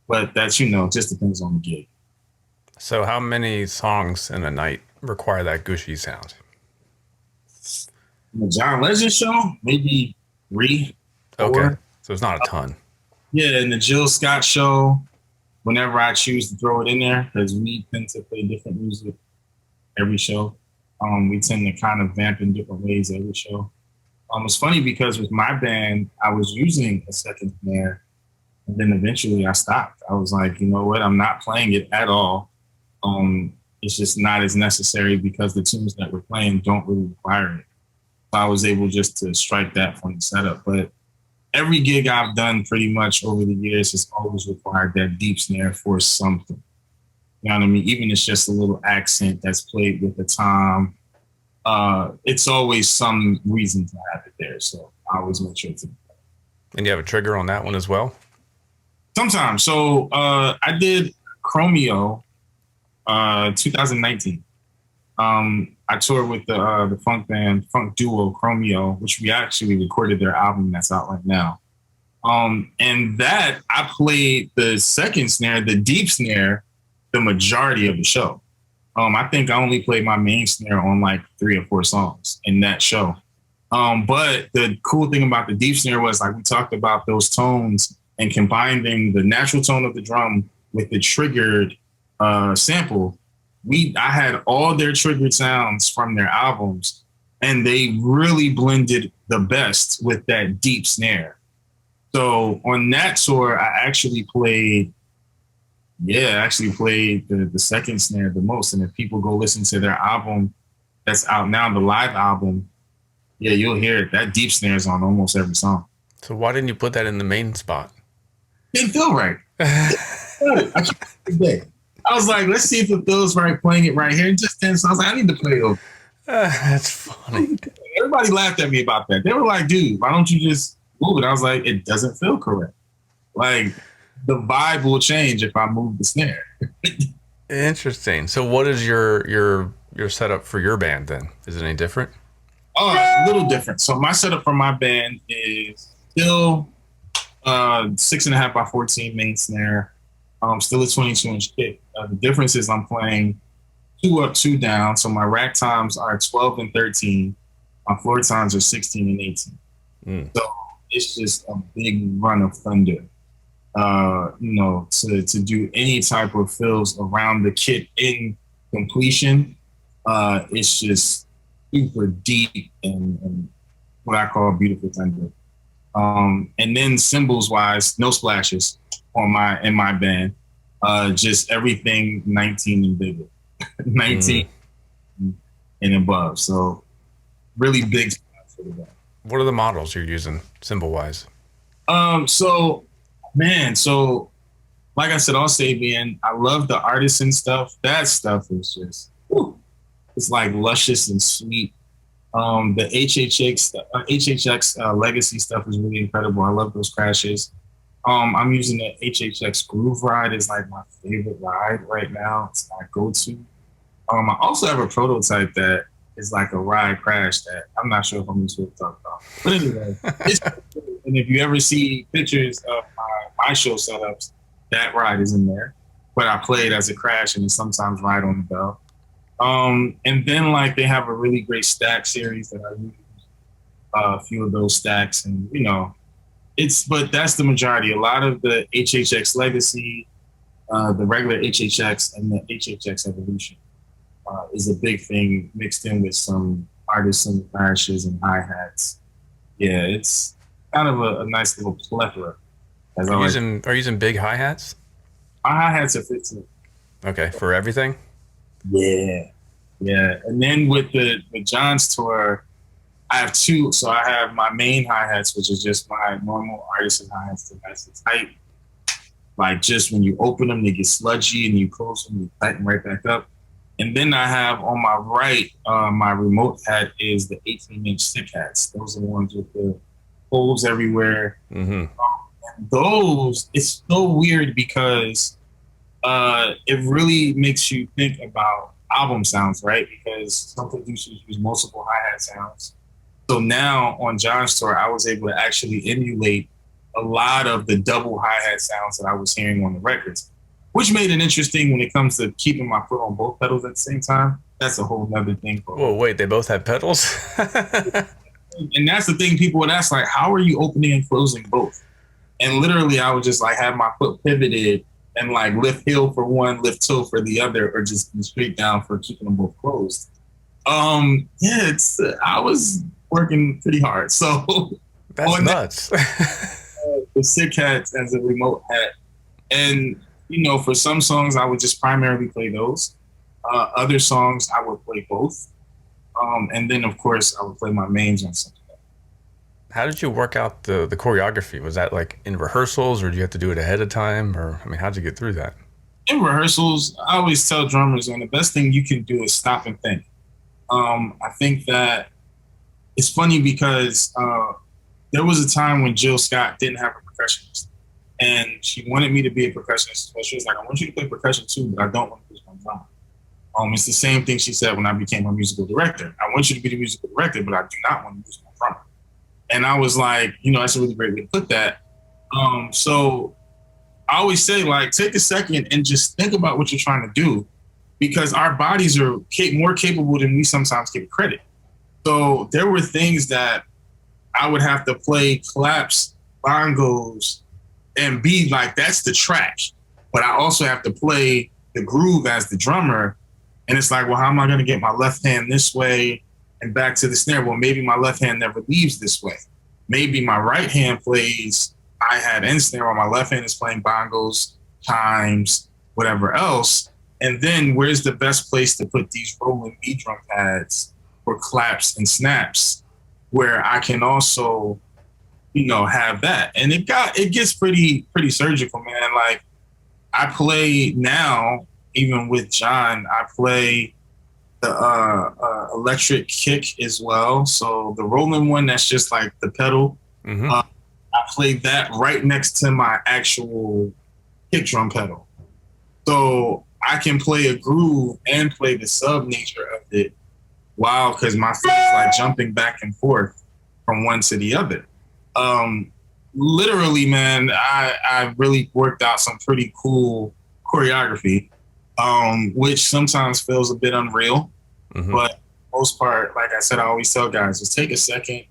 But that's, just depends on the gig. So how many songs in a night require that gushy sound? The John Legend show, maybe 3, 4. Okay, so it's not a ton. Yeah, and the Jill Scott show, whenever I choose to throw it in there, because we tend to play different music every show. We tend to kind of vamp in different ways every show. It's funny because with my band, I was using a second snare, and then eventually I stopped. I was like, you know what? I'm not playing it at all. It's just not as necessary because the tunes that we're playing don't really require it. So I was able just to strike that from the setup. But every gig I've done pretty much over the years has always required that deep snare for something. You know what I mean? Even if it's just a little accent that's played with the tom. It's always some reason to have it there. So I always make sure to. And you have a trigger on that one as well? Sometimes. So I did Chromeo 2019. I toured with the funk duo Chromeo, which we actually recorded their album that's out right now. And that I played the second snare, the deep snare, the majority of the show. I think I only played my main snare on like 3 or 4 songs in that show. But the cool thing about the deep snare was, like, we talked about those tones and combining the natural tone of the drum with the triggered sample. I had all their triggered sounds from their albums, and they really blended the best with that deep snare. So on that tour, I actually played the second snare the most. And if people go listen to their album, that's out now, the live album, yeah, you'll hear it. That deep snare is on almost every song. So why didn't you put that in the main spot? Didn't feel right. I was like, let's see if it feels right playing it right here. It just didn't. So I was like, I need to play it over. That's funny. Everybody laughed at me about that. They were like, dude, why don't you just move it? I was like, it doesn't feel correct. Like, the vibe will change if I move the snare. Interesting. So what is your setup for your band then? Is it any different? Oh, a little different. So my setup for my band is still 6.5 by 14 main snare. Still a 22-inch kick. The difference is I'm playing 2 up, 2 down. So my rack times are 12 and 13. My floor times are 16 and 18. So it's just a big run of thunder. To do any type of fills around the kit in completion, it's just super deep and what I call beautiful thunder. And then cymbals wise, no splashes in my band. Just everything 19 and bigger, 19 and above. So really big spots for the band. What are the models you're using cymbal wise? So like I said, all Sabian, I love the artisan stuff. That stuff is just, it's like luscious and sweet. The HHX legacy stuff is really incredible. I love those crashes. I'm using the HHX Groove Ride is like my favorite ride right now. It's my go-to. I also have a prototype that is like a ride crash that I'm not sure if I'm supposed to talk about. But anyway, and if you ever see pictures of my show setups, that ride is in there. But I play it as a crash and sometimes ride on the bell. And then like they have a really great stack series that I use a few of those stacks, and but that's the majority. A lot of the HHX Legacy, the regular HHX and the HHX Evolution is a big thing mixed in with some artisan crashes and hi-hats. Yeah, it's kind of a nice little plethora. Are you using big hi-hats? My hi-hats are 15. Okay, for everything? Yeah. And then with John's tour, I have 2. So I have my main hi-hats, which is just my normal artisan hi-hats. They're nice and tight. Like just when you open them, they get sludgy, and you close them, you tighten right back up. And then I have on my right, my remote hat is the 18-inch stick hats. Those are the ones with the holes everywhere. And those, it's so weird because it really makes you think about album sounds, right? Because some producers use multiple hi-hat sounds. So now on John's tour, I was able to actually emulate a lot of the double hi-hat sounds that I was hearing on the records, which made it interesting when it comes to keeping my foot on both pedals at the same time. That's a whole nother thing. Whoa, wait, they both have pedals? And that's the thing people would ask, like, how are you opening and closing both? And literally I would just like have my foot pivoted and like lift heel for one, lift toe for the other, or just straight down for keeping them both closed. I was working pretty hard. So that's nuts. The sick hats as a remote hat. And, for some songs I would just primarily play those. Other songs I would play both. And then of course I would play my mains on something. How did you work out the choreography? Was that like in rehearsals, or did you have to do it ahead of time? Or, how'd you get through that? In rehearsals, I always tell drummers, and the best thing you can do is stop and think. I think that it's funny because there was a time when Jill Scott didn't have a percussionist, and she wanted me to be a percussionist. But she was like, I want you to play percussion too, but I don't want to be my drummer. It's the same thing she said when I became her musical director. I want you to be the musical director, but I do not want to be my drummer. And I was like, that's a really great way to put that. So I always say, like, take a second and just think about what you're trying to do, because our bodies are more capable than we sometimes give credit. So there were things that I would have to play claps, bongos, and be like, that's the track. But I also have to play the groove as the drummer. And it's like, well, how am I going to get my left hand this way and back to the snare? Well, maybe my left hand never leaves this way. Maybe my right hand plays hi-hat and snare, while my left hand is playing bongos, chimes, whatever else. And then where's the best place to put these rolling beat drum pads for claps and snaps where I can also, have that. And it gets pretty surgical, man. Like I play now, even with John, I play the electric kick as well. So the rolling one, that's just like the pedal. Mm-hmm. I play that right next to my actual kick drum pedal. So I can play a groove and play the sub nature of it. Wow, because my feet is like jumping back and forth from one to the other. Literally, man, I really worked out some pretty cool choreography, which sometimes feels a bit unreal. Mm-hmm. But for the most part, like I said, I always tell guys, just take a second,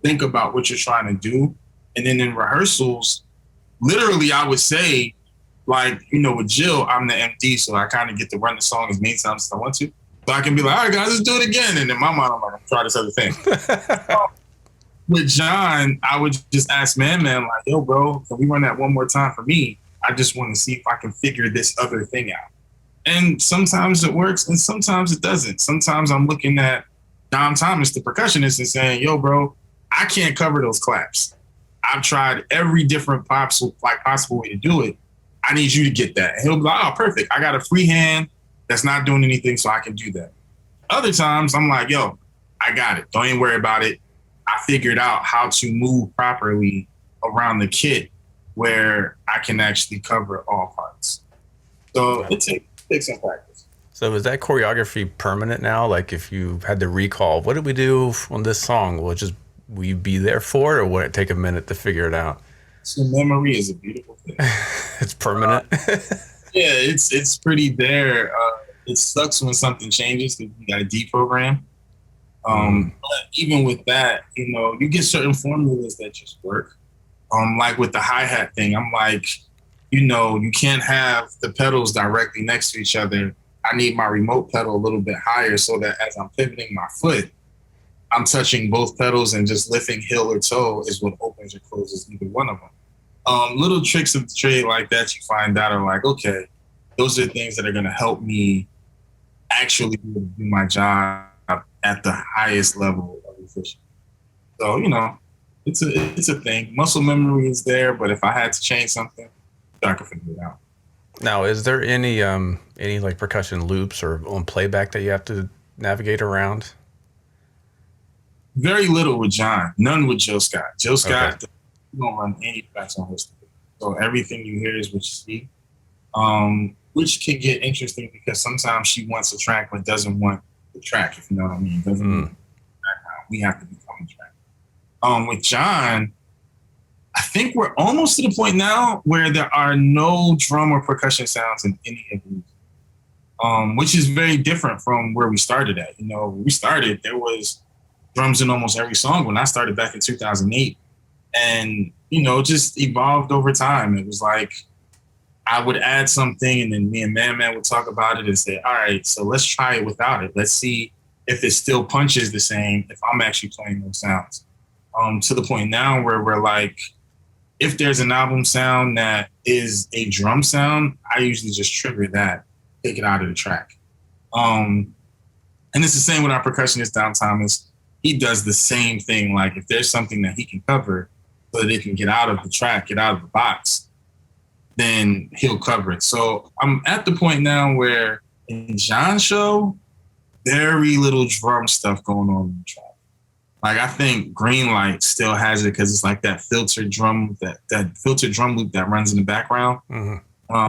think about what you're trying to do. And then in rehearsals, literally, I would say, like, with Jill, I'm the MD, so I kind of get to run the song as many times as I want to. So I can be like, all right, guys, let's do it again. And in my mind, I'm like, I'm trying this other thing. With John, I would just ask Man, like, yo, bro, can we run that one more time for me? I just want to see if I can figure this other thing out. And sometimes it works and sometimes it doesn't. Sometimes I'm looking at Dom Thomas, the percussionist, and saying, yo, bro, I can't cover those claps. I've tried every different possible way to do it. I need you to get that. And he'll be like, oh, perfect. I got a free hand that's not doing anything, so I can do that. Other times, I'm like, yo, I got it. Don't even worry about it. I figured out how to move properly around the kit where I can actually cover all parts. So it takes some practice. So is that choreography permanent now? Like if you had to recall, what did we do on this song? Will you be there for it, or would it take a minute to figure it out? So memory is a beautiful thing. It's permanent. Yeah, it's pretty there. It sucks when something changes because you got to deprogram. But even with that, you get certain formulas that just work. Like with the hi-hat thing, I'm like, you can't have the pedals directly next to each other. I need my remote pedal a little bit higher so that as I'm pivoting my foot, I'm touching both pedals, and just lifting heel or toe is what opens or closes either one of them. Little tricks of the trade like that you find out are like, okay, those are things that are going to help me actually be able to do my job at the highest level of efficiency. So, it's a thing. Muscle memory is there, but if I had to change something, I could figure it out. Now, is there any like percussion loops or on playback that you have to navigate around? Very little with John. None with Jill Scott. Jill Scott, you don't run any effects on her stuff. So everything you hear is what you see, which can get interesting because sometimes she wants a track but doesn't want the track, if you know what I mean. Doesn't want the background. We have to become the track. With John, I think we're almost to the point now where there are no drum or percussion sounds in any of these, which is very different from where we started at. When we started, there was drums in almost every song when I started back in 2008. And, just evolved over time. It was like I would add something and then me and Man would talk about it and say, all right, so let's try it without it. Let's see if it still punches the same if I'm actually playing those sounds. To the point now where we're like, if there's an album sound that is a drum sound, I usually just trigger that, take it out of the track. And it's the same with our percussionist, Dom Thomas. He does the same thing. Like if there's something that he can cover so that it can get out of the track, get out of the box, then he'll cover it. So I'm at the point now where in John's show, very little drum stuff going on in the track. Like I think Greenlight still has it because it's like that filtered drum, that filtered drum loop that runs in the background. Mm-hmm.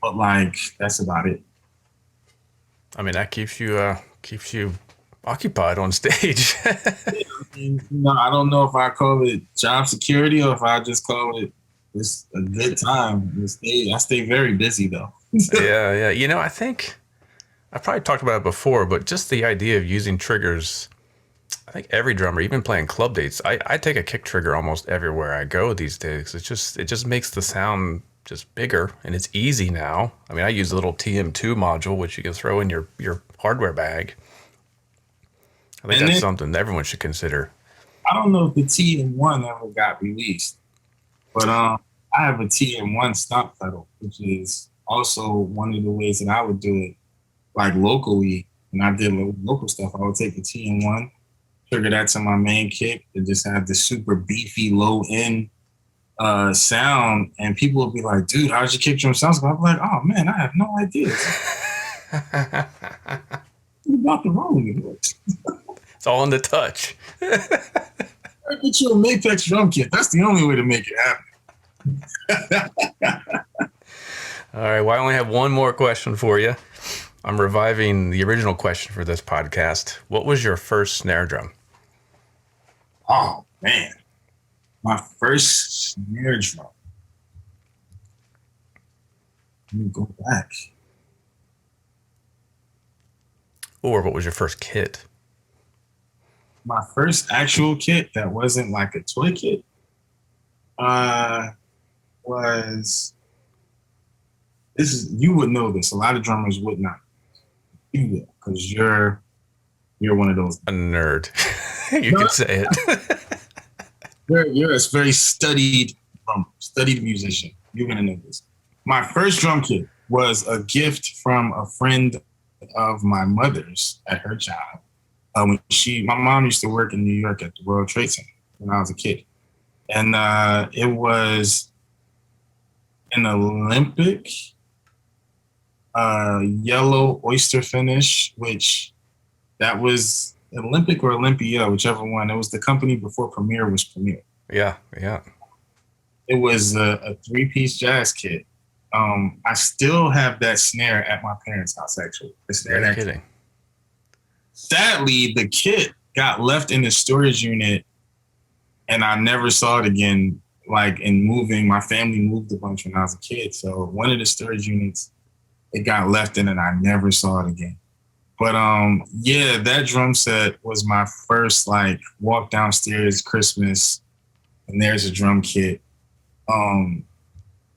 But like that's about it. I mean, that keeps you occupied on stage. I don't know if I call it job security or if I just call it just a good time. I stay very busy though. Yeah. I think I probably talked about it before, but just the idea of using triggers. I think every drummer, even playing club dates, I take a kick trigger almost everywhere I go these days. It just makes the sound just bigger, and it's easy now. I mean, I use a little TM2 module, which you can throw in your hardware bag. I think that's something everyone should consider. I don't know if the TM1 ever got released, but I have a TM1 stop pedal, which is also one of the ways that I would do it, like locally, when I did local stuff, I would take the TM1, trigger that to my main kick, and just have the super beefy low end sound, and people would be like, "Dude, how's your kick drum sound?" I'm like, "Oh man, I have no idea." What about the wrong? It's all in the touch. I get you a Mapex drum kit. That's the only way to make it happen. All right. Well, I only have one more question for you. I'm reviving the original question for this podcast. What was your first snare drum? Oh man, my first snare drum. Let me go back. Or what was your first kit? My first actual kit that wasn't like a toy kit was, you would know this. A lot of drummers would not. You will, because you're one of those. A nerd. You can say it. You're a very studied drummer, studied musician. You're gonna know this. My first drum kit was a gift from a friend of my mother's at her job. My mom used to work in New York at the World Trade Center when I was a kid. And it was an Olympic yellow oyster finish, which that was Olympic or Olympia, whichever one. It was the company before Premier was Premier. Yeah. It was a 3-piece jazz kit. I still have that snare at my parents' house, actually. The snare. You're kidding. Sadly, the kit got left in the storage unit, and I never saw it again. Like in moving, my family moved a bunch when I was a kid. So one of the storage units, it got left in, and I never saw it again. But yeah, that drum set was my first like walk downstairs Christmas, and there's a drum kit.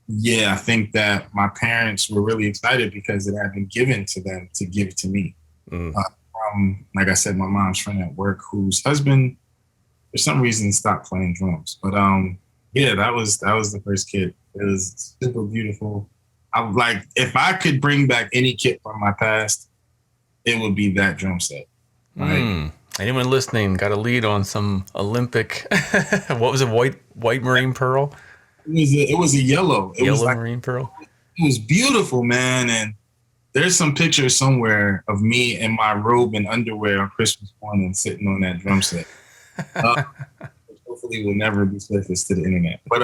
Yeah, I think that my parents were really excited because it had been given to them to give to me. Like I said, my mom's friend at work whose husband, for some reason, stopped playing drums. But yeah, that was the first kit. It was super beautiful. I like, if I could bring back any kit from my past, it would be that drum set. Right? Anyone listening got a lead on some Olympic? What was it? White marine pearl. It was a yellow. It yellow was like, marine pearl. It was beautiful, man. And there's some pictures somewhere of me in my robe and underwear on Christmas morning sitting on that drum set. Which hopefully will never be surfaced to the internet. But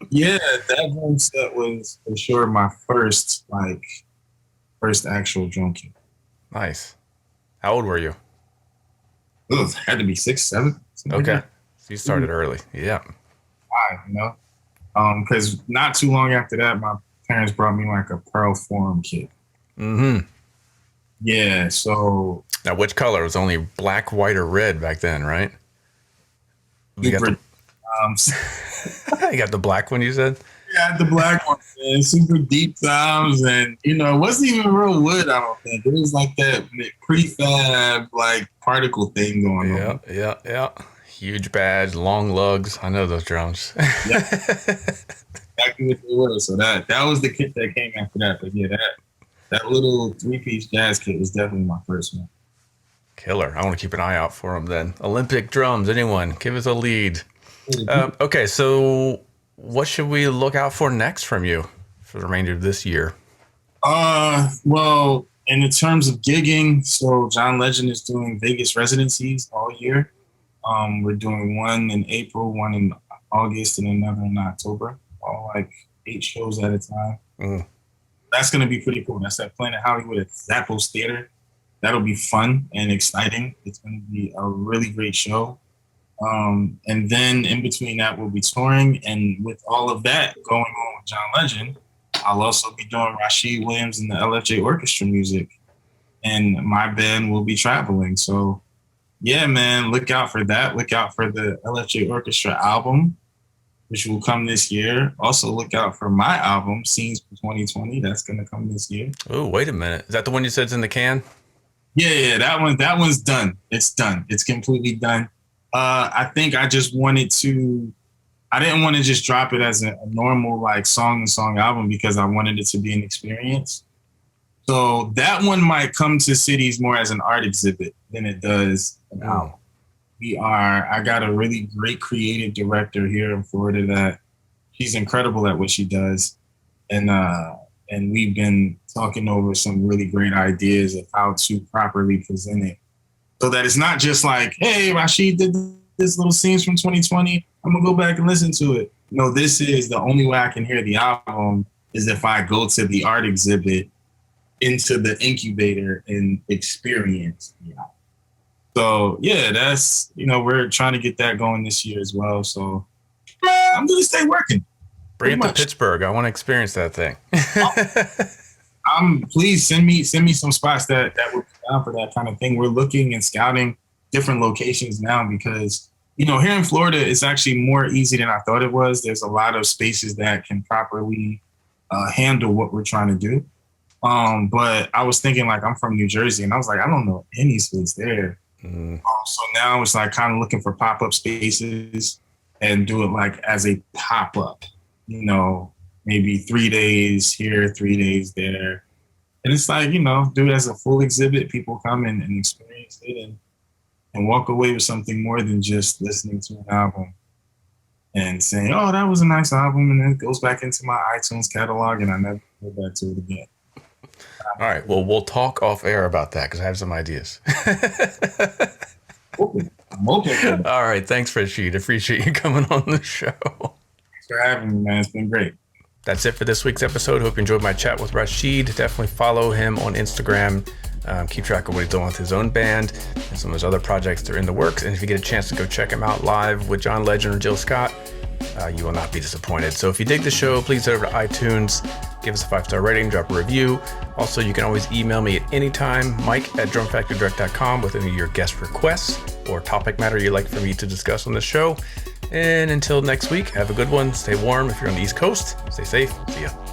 yeah, that drum set was for sure my first actual drum kit. Nice. How old were you? It had to be 6, 7. Okay. Like So you started early. Yeah. 5, you know? Because not too long after that, my parents brought me like a Pearl Forum kit. Yeah, so... Now, which color? It was only black, white, or red back then, right? You got the black one, you said? Yeah, the black one, man. Super deep sounds, and it wasn't even real wood. I don't think it was like that prefab like particle thing going on. Yeah. Huge badge, long lugs. I know those drums. Yeah, exactly what they were. So that was the kit that came after that. But yeah, that little 3-piece jazz kit was definitely my first one. Killer. I want to keep an eye out for them then. Olympic drums. Anyone? Give us a lead. Okay, so what should we look out for next from you for the remainder of this year? Well, in the terms of gigging, so John Legend is doing Vegas residencies all year. We're doing one in April, one in August, and another in October. All like 8 shows at a time. That's going to be pretty cool. That's at Planet Hollywood at Zappos Theater. That'll be fun and exciting. It's going to be a really great show. And then in between that, we'll be touring. And with all of that going on with John Legend, I'll also be doing Rashid Williams and the LFJ Orchestra music. And my band will be traveling. So, yeah, man, look out for that. Look out for the LFJ Orchestra album, which will come this year. Also, look out for my album, Scenes for 2020. That's going to come this year. Oh, wait a minute. Is that the one you said's in the can? Yeah, that one's done. It's done. It's completely done. I think I just wanted to I didn't want to just drop it as a normal like song album because I wanted it to be an experience. So that one might come to cities more as an art exhibit than it does an album. I got a really great creative director here in Florida that she's incredible at what she does. And we've been talking over some really great ideas of how to properly present it so that it's not just like, hey, Rashid did this little scenes from 2020. I'm gonna go back and listen to it. No, this is the only way I can hear the album is if I go to the art exhibit into the incubator and experience the album. So yeah, that's, we're trying to get that going this year as well. So I'm gonna stay working. Bring it to Pittsburgh. I want to experience that thing. Please send me some spots that would be down for that kind of thing. We're looking and scouting different locations now because, here in Florida, it's actually more easy than I thought it was. There's a lot of spaces that can properly handle what we're trying to do. But I was thinking like I'm from New Jersey and I was like, I don't know any space there. So now it's like kind of looking for pop-up spaces and do it like as a pop-up. Maybe 3 days here, 3 days there. And it's like, do it as a full exhibit. People come and experience it and walk away with something more than just listening to an album and saying, oh, that was a nice album. And then it goes back into my iTunes catalog and I never go back to it again. All right. Well, we'll talk off air about that because I have some ideas. I'm open. All right. Thanks, Rashid. Appreciate you coming on the show. For having me, man. It's been great. That's it for this week's episode. Hope you enjoyed my chat with Rashid. Definitely follow him on Instagram. Keep track of what he's doing with his own band and some of his other projects that are in the works. And if you get a chance to go check him out live with John Legend or Jill Scott, you will not be disappointed. So if you dig the show, please head over to iTunes, give us a 5-star rating, drop a review. Also, you can always email me at any time, Mike@drumfactorydirect.com with any of your guest requests or topic matter you'd like for me to discuss on the show. And until next week, have a good one. Stay warm if you're on the East Coast. Stay safe. See ya.